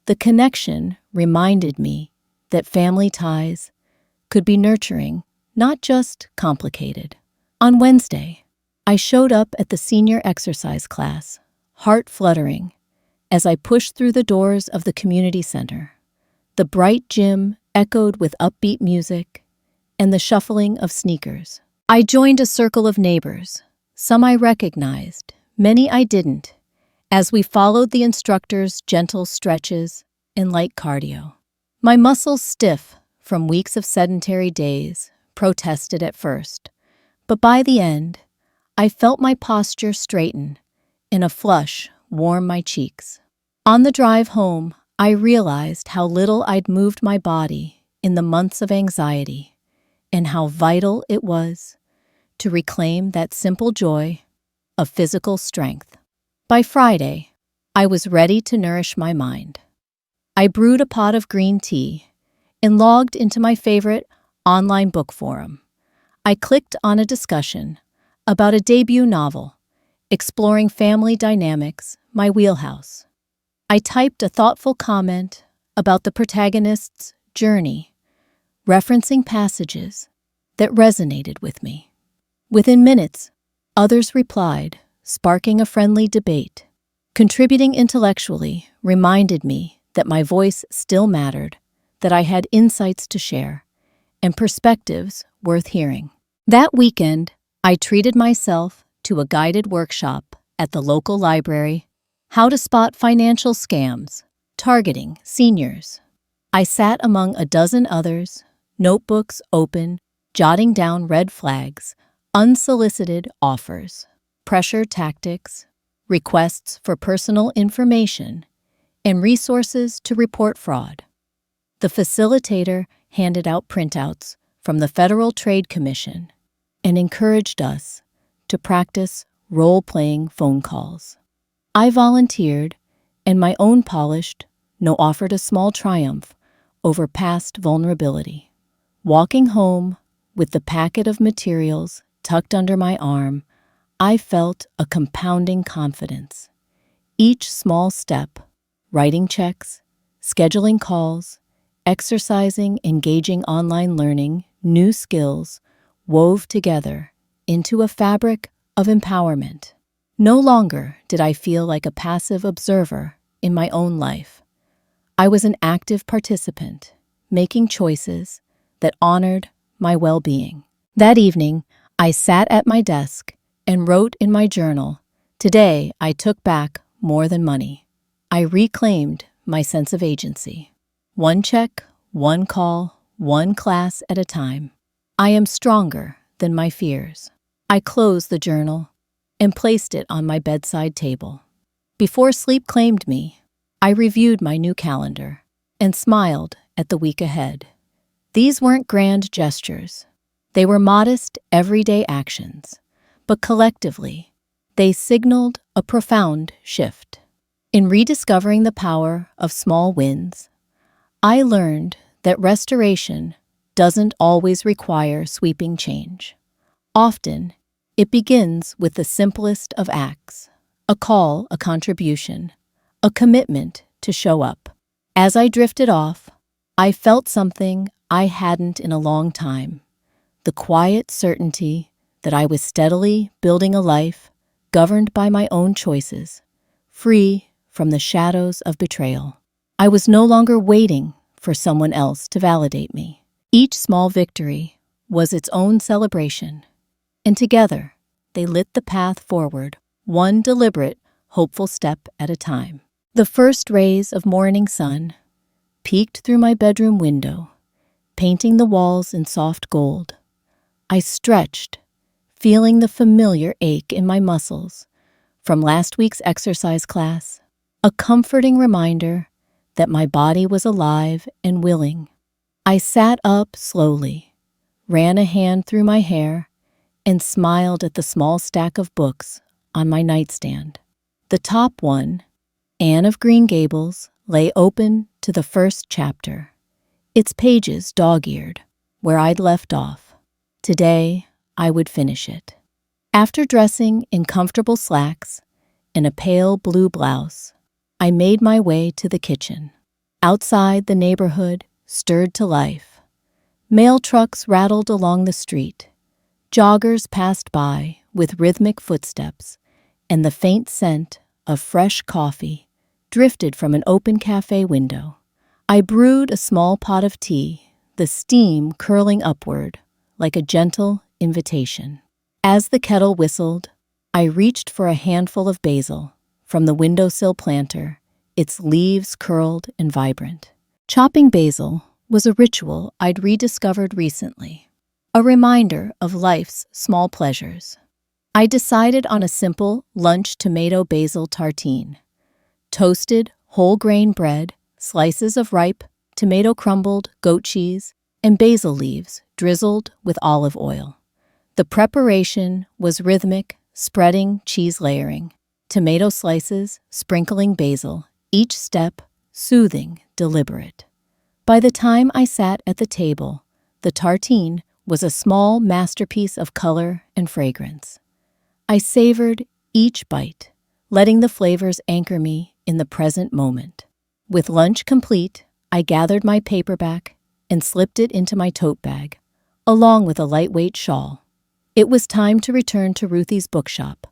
The connection reminded me that family ties could be nurturing, not just complicated. On Wednesday, I showed up at the senior exercise class, heart fluttering, as I pushed through the doors of the community center. The bright gym echoed with upbeat music and the shuffling of sneakers. I joined a circle of neighbors. Some I recognized, many I didn't, as we followed the instructor's gentle stretches and light cardio. My muscles, stiff from weeks of sedentary days, protested at first, but by the end, I felt my posture straighten and a flush warm my cheeks. On the drive home, I realized how little I'd moved my body in the months of anxiety and how vital it was to reclaim that simple joy of physical strength. By Friday, I was ready to nourish my mind. I brewed a pot of green tea and logged into my favorite online book forum. I clicked on a discussion about a debut novel, exploring family dynamics, my wheelhouse. I typed a thoughtful comment about the protagonist's journey, referencing passages that resonated with me. Within minutes, others replied, sparking a friendly debate. Contributing intellectually reminded me that my voice still mattered, that I had insights to share, and perspectives worth hearing. That weekend, I treated myself to a guided workshop at the local library, How to Spot Financial Scams, Targeting Seniors. I sat among a dozen others, notebooks open, jotting down red flags, unsolicited offers, pressure tactics, requests for personal information, and resources to report fraud. The facilitator handed out printouts from the Federal Trade Commission and encouraged us to practice role-playing phone calls. I volunteered, and my own polished no offered a small triumph over past vulnerability. Walking home with the packet of materials tucked under my arm, I felt a compounding confidence. Each small step, writing checks, scheduling calls, exercising, engaging online learning, new skills, wove together into a fabric of empowerment. No longer did I feel like a passive observer in my own life. I was an active participant, making choices that honored my well-being. That evening, I sat at my desk and wrote in my journal, "Today I took back more than money. I reclaimed my sense of agency. One check, one call, one class at a time. I am stronger than my fears." I closed the journal and placed it on my bedside table. Before sleep claimed me, I reviewed my new calendar and smiled at the week ahead. These weren't grand gestures. They were modest, everyday actions, but collectively, they signaled a profound shift. In rediscovering the power of small wins, I learned that restoration doesn't always require sweeping change. Often, it begins with the simplest of acts, a call, a contribution, a commitment to show up. As I drifted off, I felt something I hadn't in a long time, the quiet certainty that I was steadily building a life governed by my own choices, free from the shadows of betrayal. I was no longer waiting for someone else to validate me. Each small victory was its own celebration, and together they lit the path forward, one deliberate, hopeful step at a time. The first rays of morning sun peeked through my bedroom window, painting the walls in soft gold. I stretched, feeling the familiar ache in my muscles from last week's exercise class, a comforting reminder that my body was alive and willing. I sat up slowly, ran a hand through my hair, and smiled at the small stack of books on my nightstand. The top one, Anne of Green Gables, lay open to the first chapter, its pages dog-eared, where I'd left off. Today, I would finish it. After dressing in comfortable slacks and a pale blue blouse, I made my way to the kitchen. Outside, the neighborhood stirred to life. Mail trucks rattled along the street. Joggers passed by with rhythmic footsteps, and the faint scent of fresh coffee drifted from an open cafe window. I brewed a small pot of tea, the steam curling upward like a gentle invitation. As the kettle whistled, I reached for a handful of basil from the windowsill planter, its leaves curled and vibrant. Chopping basil was a ritual I'd rediscovered recently, a reminder of life's small pleasures. I decided on a simple lunch tomato basil tartine. Toasted, whole grain bread, slices of ripe, tomato crumbled, goat cheese, and basil leaves drizzled with olive oil. The preparation was rhythmic, spreading, cheese layering, tomato slices, sprinkling basil, each step soothing, deliberate. By the time I sat at the table, the tartine was a small masterpiece of color and fragrance. I savored each bite, letting the flavors anchor me in the present moment. With lunch complete, I gathered my paperback and slipped it into my tote bag, along with a lightweight shawl. It was time to return to Ruthie's bookshop,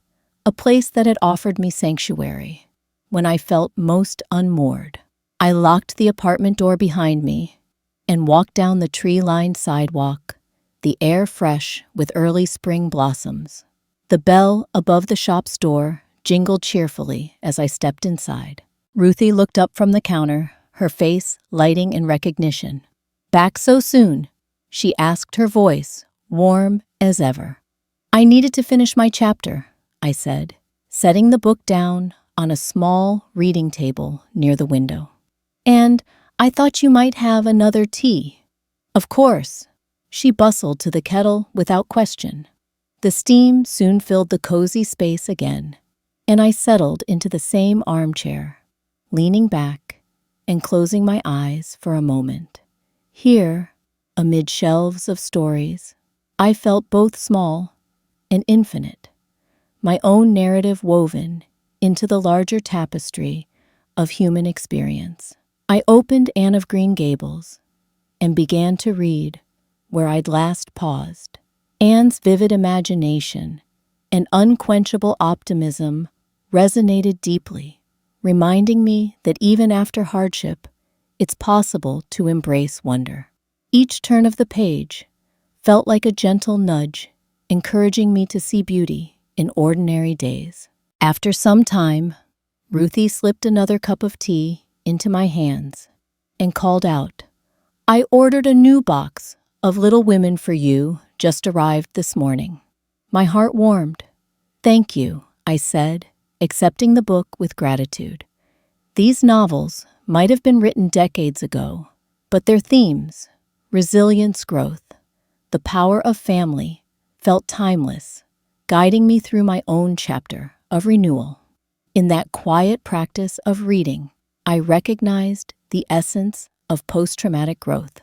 a place that had offered me sanctuary when I felt most unmoored. I locked the apartment door behind me and walked down the tree-lined sidewalk, the air fresh with early spring blossoms. The bell above the shop's door jingled cheerfully as I stepped inside. Ruthie looked up from the counter, her face lighting in recognition. "Back so soon?" she asked, her voice warm as ever. "I needed to finish my chapter," I said, setting the book down on a small reading table near the window. "And I thought you might have another tea." "Of course." She bustled to the kettle without question. The steam soon filled the cozy space again, and I settled into the same armchair, leaning back and closing my eyes for a moment. Here, amid shelves of stories, I felt both small and infinite, my own narrative woven into the larger tapestry of human experience. I opened Anne of Green Gables and began to read where I'd last paused. Anne's vivid imagination and unquenchable optimism resonated deeply, reminding me that even after hardship, it's possible to embrace wonder. Each turn of the page felt like a gentle nudge, encouraging me to see beauty in ordinary days. After some time, Ruthie slipped another cup of tea into my hands and called out, "I ordered a new box of Little Women for you, just arrived this morning." My heart warmed. "Thank you," I said, accepting the book with gratitude. These novels might have been written decades ago, but their themes, resilience, growth, the power of family, felt timeless, guiding me through my own chapter of renewal. In that quiet practice of reading, I recognized the essence of post-traumatic growth,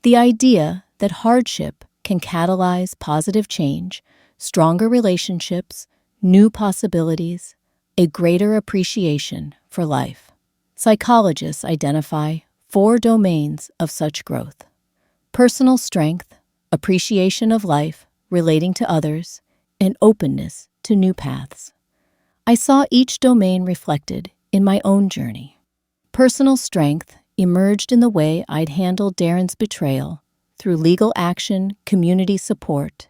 the idea that hardship can catalyze positive change, stronger relationships, new possibilities, a greater appreciation for life. Psychologists identify 4 domains of such growth: personal strength, appreciation of life, relating to others, and openness to new paths. I saw each domain reflected in my own journey. Personal strength emerged in the way I'd handled Darren's betrayal through legal action, community support,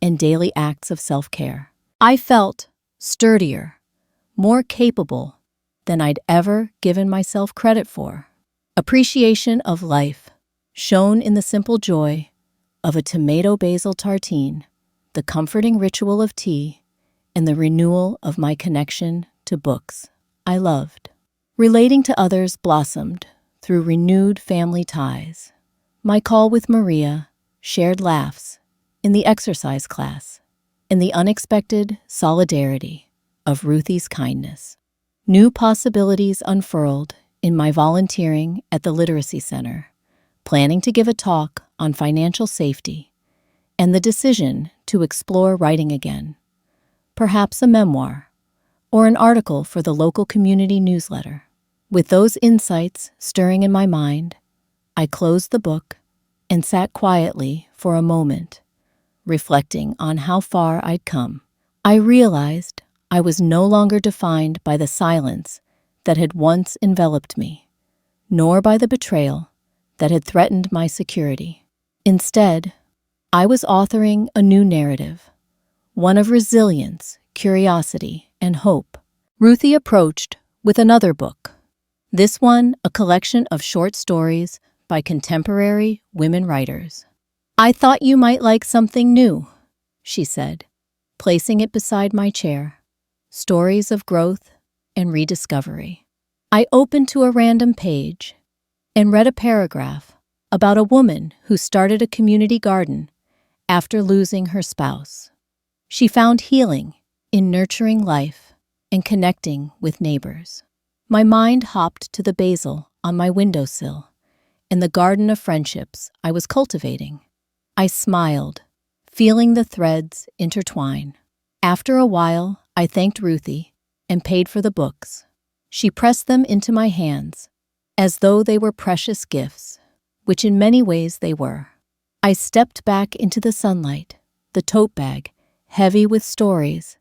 and daily acts of self-care. I felt sturdier, more capable than I'd ever given myself credit for. Appreciation of life shone in the simple joy of a tomato basil tartine, the comforting ritual of tea, and the renewal of my connection to books I loved. Relating to others blossomed through renewed family ties. My call with Maria, shared laughs in the exercise class, and the unexpected solidarity of Ruthie's kindness. New possibilities unfurled in my volunteering at the Literacy Center, planning to give a talk on financial safety, and the decision to explore writing again, perhaps a memoir or an article for the local community newsletter. With those insights stirring in my mind, I closed the book and sat quietly for a moment, reflecting on how far I'd come. I realized I was no longer defined by the silence that had once enveloped me, nor by the betrayal that had threatened my security. Instead, I was authoring a new narrative, one of resilience, curiosity, and hope. Ruthie approached with another book, this one a collection of short stories by contemporary women writers. "I thought you might like something new," she said, placing it beside my chair. Stories of growth and rediscovery. I opened to a random page and read a paragraph about a woman who started a community garden after losing her spouse. She found healing in nurturing life and connecting with neighbors. My mind hopped to the basil on my windowsill and the garden of friendships I was cultivating. I smiled, feeling the threads intertwine. After a while, I thanked Ruthie and paid for the books. She pressed them into my hands as though they were precious gifts. which in many ways they were. I stepped back into the sunlight, the tote bag, heavy with stories,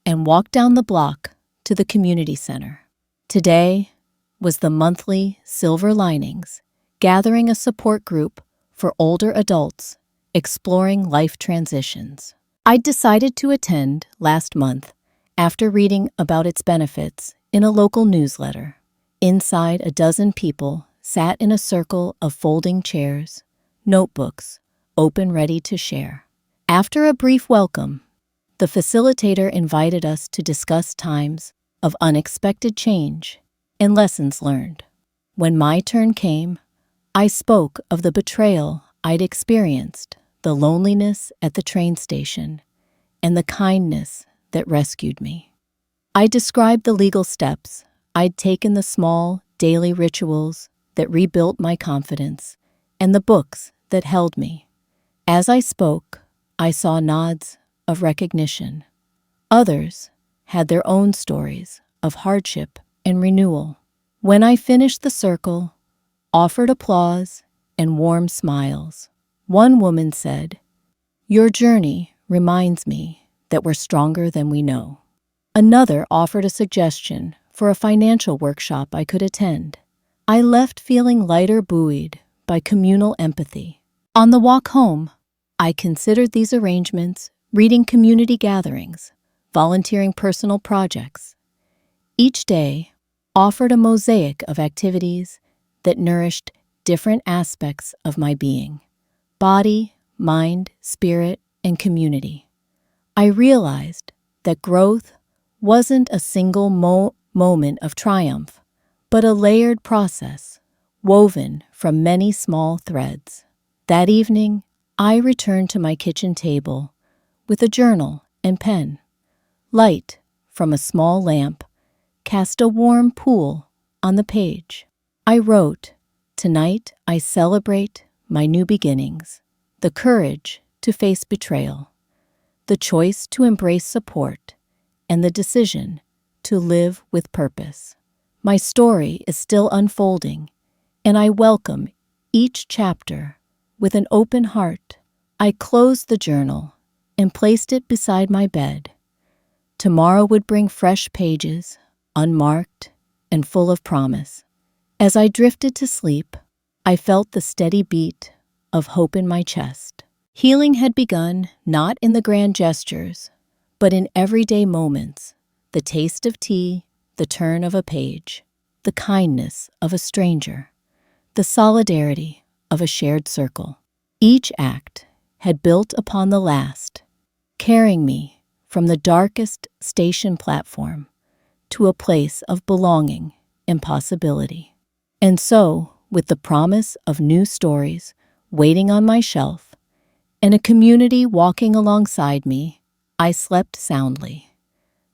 and walked down the block to the community center. Today was the monthly Silver Linings, gathering a support group for older adults exploring life transitions. I decided to attend last month after reading about its benefits in a local newsletter. Inside, a dozen people sat in a circle of folding chairs, notebooks, open ready to share. After a brief welcome, the facilitator invited us to discuss times of unexpected change and lessons learned. When my turn came, I spoke of the betrayal I'd experienced, the loneliness at the train station, and the kindness that rescued me. I described the legal steps I'd taken, the small, daily rituals that rebuilt my confidence, and the books that held me. As I spoke, I saw nods of recognition. Others had their own stories of hardship and renewal. When I finished the circle, offered applause and warm smiles, one woman said, "Your journey reminds me that we're stronger than we know." Another offered a suggestion for a financial workshop I could attend. I left feeling lighter, buoyed by communal empathy. On the walk home, I considered these arrangements, reading community gatherings, volunteering personal projects. Each day offered a mosaic of activities that nourished different aspects of my being: body, mind, spirit, and community. I realized that growth wasn't a single moment of triumph, but a layered process woven from many small threads. That evening, I returned to my kitchen table with a journal and pen. Light from a small lamp cast a warm pool on the page. I wrote, "Tonight I celebrate my new beginnings, the courage to face betrayal, the choice to embrace support, and the decision to live with purpose. My story is still unfolding, and I welcome each chapter with an open heart." I closed the journal and placed it beside my bed. Tomorrow would bring fresh pages, unmarked and full of promise. As I drifted to sleep, I felt the steady beat of hope in my chest. Healing had begun not in the grand gestures, but in everyday moments: the taste of tea, the turn of a page, the kindness of a stranger, the solidarity of a shared circle. Each act had built upon the last, carrying me from the darkest station platform to a place of belonging and possibility. And so, with the promise of new stories waiting on my shelf and a community walking alongside me, I slept soundly,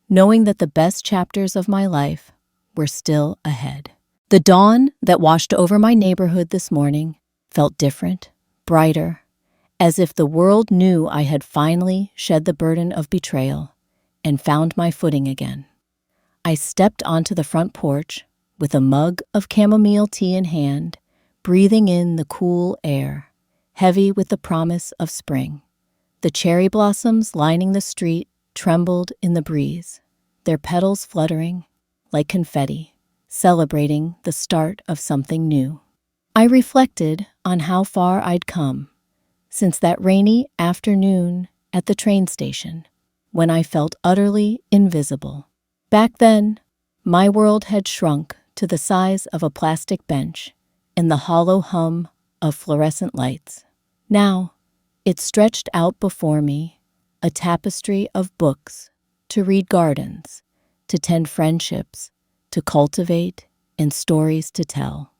knowing that the best chapters of my life were still ahead. The dawn that washed over my neighborhood this morning felt different, brighter, as if the world knew I had finally shed the burden of betrayal and found my footing again. I stepped onto the front porch with a mug of chamomile tea in hand, breathing in the cool air, heavy with the promise of spring. The cherry blossoms lining the street trembled in the breeze, their petals fluttering like confetti, celebrating the start of something new. I reflected on how far I'd come since that rainy afternoon at the train station, when I felt utterly invisible. Back then, my world had shrunk to the size of a plastic bench and the hollow hum of fluorescent lights. Now, it stretched out before me, a tapestry of books to read, gardens to tend, friendships to cultivate, and stories to tell.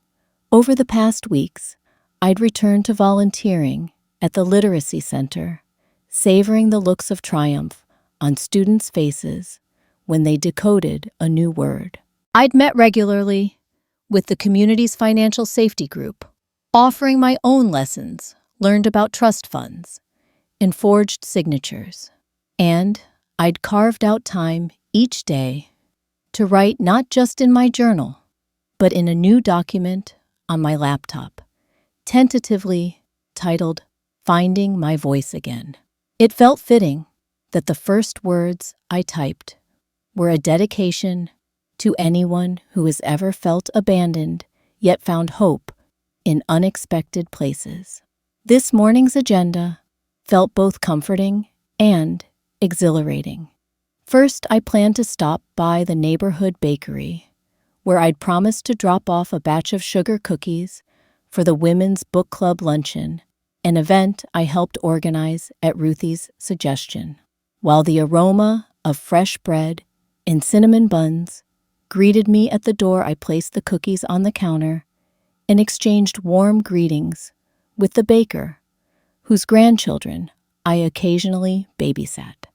Over the past weeks, I'd returned to volunteering at the Literacy Center, savoring the looks of triumph on students' faces when they decoded a new word. I'd met regularly with the community's financial safety group, offering my own lessons, learned about trust funds, and forged signatures. And I'd carved out time each day to write not just in my journal, but in a new document on my laptop, tentatively titled Finding My Voice Again. It felt fitting that the first words I typed were a dedication to anyone who has ever felt abandoned yet found hope in unexpected places. This morning's agenda felt both comforting and exhilarating. First, I planned to stop by the neighborhood bakery, where I'd promised to drop off a batch of sugar cookies for the Women's Book Club luncheon, an event I helped organize at Ruthie's suggestion. While the aroma of fresh bread and cinnamon buns greeted me at the door, I placed the cookies on the counter and exchanged warm greetings with the baker, whose grandchildren I occasionally babysat.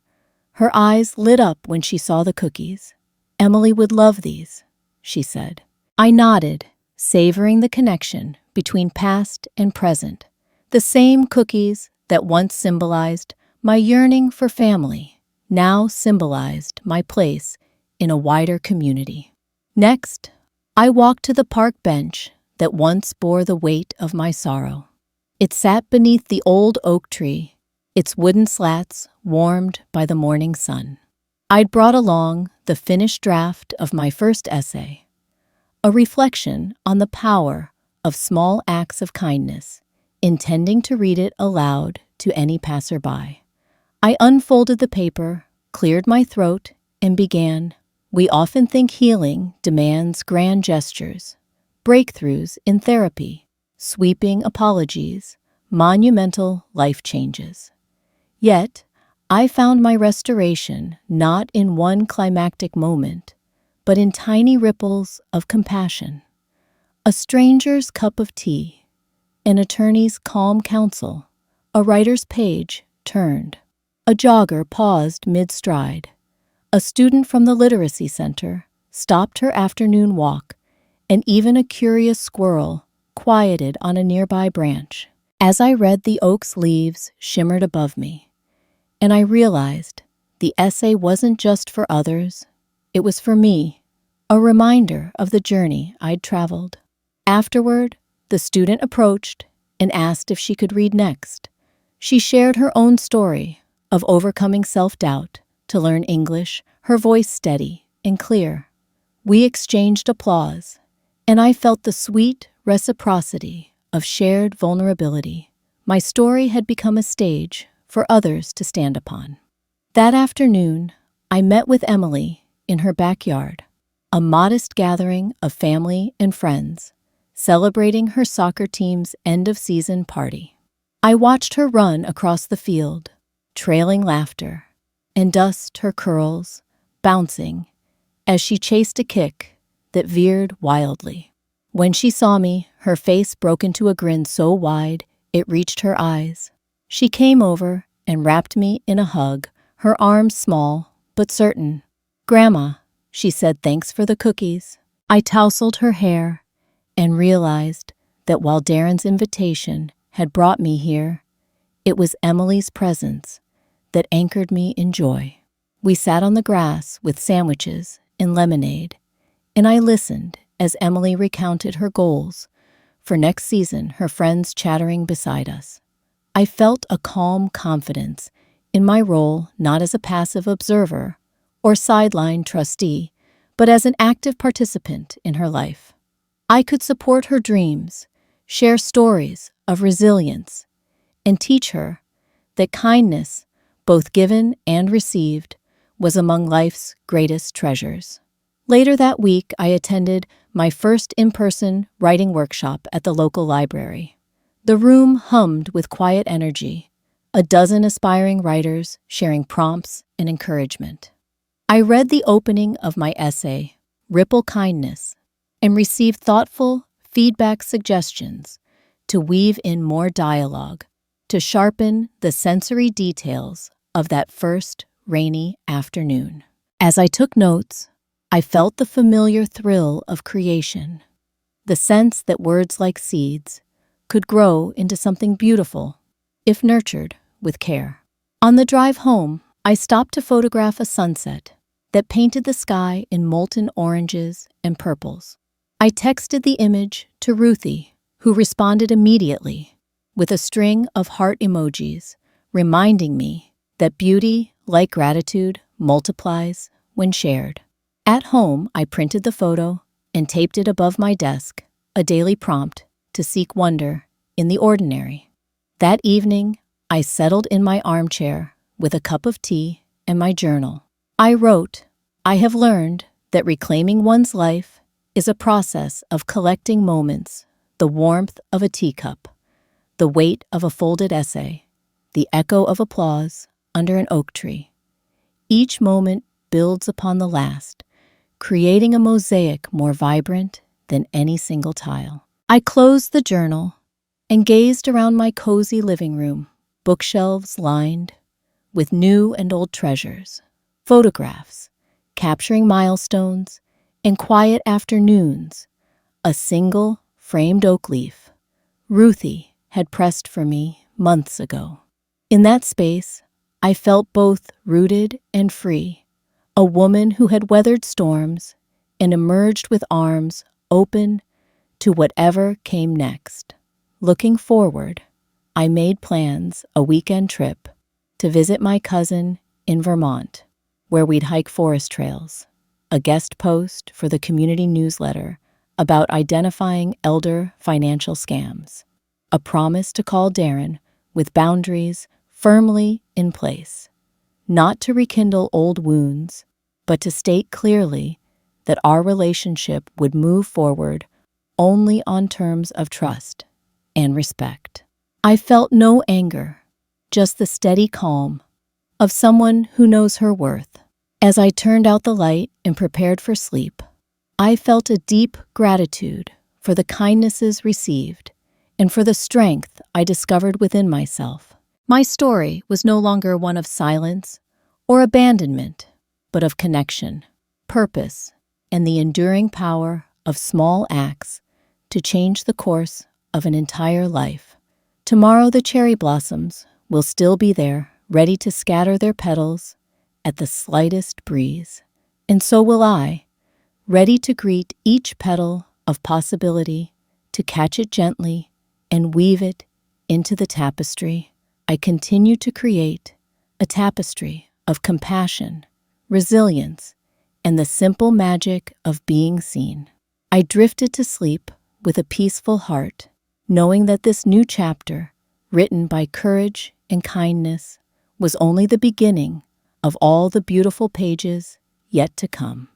Her eyes lit up when she saw the cookies. "Emily would love these," she said. I nodded, savoring the connection between past and present. The same cookies that once symbolized my yearning for family now symbolized my place in a wider community. Next, I walked to the park bench that once bore the weight of my sorrow. It sat beneath the old oak tree, its wooden slats warmed by the morning sun. I'd brought along the finished draft of my first essay, a reflection on the power of small acts of kindness, intending to read it aloud to any passerby. I unfolded the paper, cleared my throat, and began. We often think healing demands grand gestures, breakthroughs in therapy, sweeping apologies, monumental life changes. Yet, I found my restoration not in one climactic moment, but in tiny ripples of compassion. A stranger's cup of tea, an attorney's calm counsel, a writer's page turned, a jogger paused mid-stride, a student from the literacy center stopped her afternoon walk, and even a curious squirrel quieted on a nearby branch. As I read, the oak's leaves shimmered above me, and I realized the essay wasn't just for others, it was for me, a reminder of the journey I'd traveled. Afterward, the student approached and asked if she could read next. She shared her own story of overcoming self-doubt to learn English, her voice steady and clear. We exchanged applause, and I felt the sweet reciprocity of shared vulnerability. My story had become a stage for others to stand upon. That afternoon, I met with Emily in her backyard, a modest gathering of family and friends, celebrating her soccer team's end-of-season party. I watched her run across the field, trailing laughter, and dust her curls, bouncing as she chased a kick that veered wildly. When she saw me, her face broke into a grin so wide it reached her eyes. She came over and wrapped me in a hug, her arms small but certain. "Grandma," she said, "thanks for the cookies." I tousled her hair and realized that while Darren's invitation had brought me here, it was Emily's presence that anchored me in joy. We sat on the grass with sandwiches and lemonade, and I listened as Emily recounted her goals for next season, her friends chattering beside us. I felt a calm confidence in my role, not as a passive observer or sideline trustee, but as an active participant in her life. I could support her dreams, share stories of resilience, and teach her that kindness, both given and received, was among life's greatest treasures. Later that week, I attended my first in-person writing workshop at the local library. The room hummed with quiet energy, a dozen aspiring writers sharing prompts and encouragement. I read the opening of my essay, Ripple Kindness, and received thoughtful feedback suggestions to weave in more dialogue, to sharpen the sensory details of that first rainy afternoon. As I took notes, I felt the familiar thrill of creation, the sense that words like seeds could grow into something beautiful if nurtured with care. On the drive home, I stopped to photograph a sunset that painted the sky in molten oranges and purples. I texted the image to Ruthie, who responded immediately with a string of heart emojis, reminding me that beauty, like gratitude, multiplies when shared. At home, I printed the photo and taped it above my desk, a daily prompt to seek wonder in the ordinary. That evening, I settled in my armchair with a cup of tea and my journal. I wrote, "I have learned that reclaiming one's life is a process of collecting moments, the warmth of a teacup, the weight of a folded essay, the echo of applause under an oak tree. Each moment builds upon the last, creating a mosaic more vibrant than any single tile." I closed the journal and gazed around my cozy living room, bookshelves lined with new and old treasures, photographs capturing milestones and quiet afternoons, a single framed oak leaf Ruthie had pressed for me months ago. In that space, I felt both rooted and free, a woman who had weathered storms and emerged with arms open to whatever came next. Looking forward, I made plans a weekend trip to visit my cousin in Vermont, where we'd hike forest trails, a guest post for the community newsletter about identifying elder financial scams, a promise to call Darren with boundaries firmly in place, not to rekindle old wounds, but to state clearly that our relationship would move forward only on terms of trust and respect. I felt no anger, just the steady calm of someone who knows her worth. As I turned out the light and prepared for sleep, I felt a deep gratitude for the kindnesses received and for the strength I discovered within myself. My story was no longer one of silence or abandonment, but of connection, purpose, and the enduring power of small acts to change the course of an entire life. Tomorrow the cherry blossoms will still be there, ready to scatter their petals at the slightest breeze. And so will I, ready to greet each petal of possibility, to catch it gently and weave it into the tapestry I continue to create, a tapestry of compassion, resilience, and the simple magic of being seen. I drifted to sleep with a peaceful heart, knowing that this new chapter, written by courage and kindness, was only the beginning of all the beautiful pages yet to come.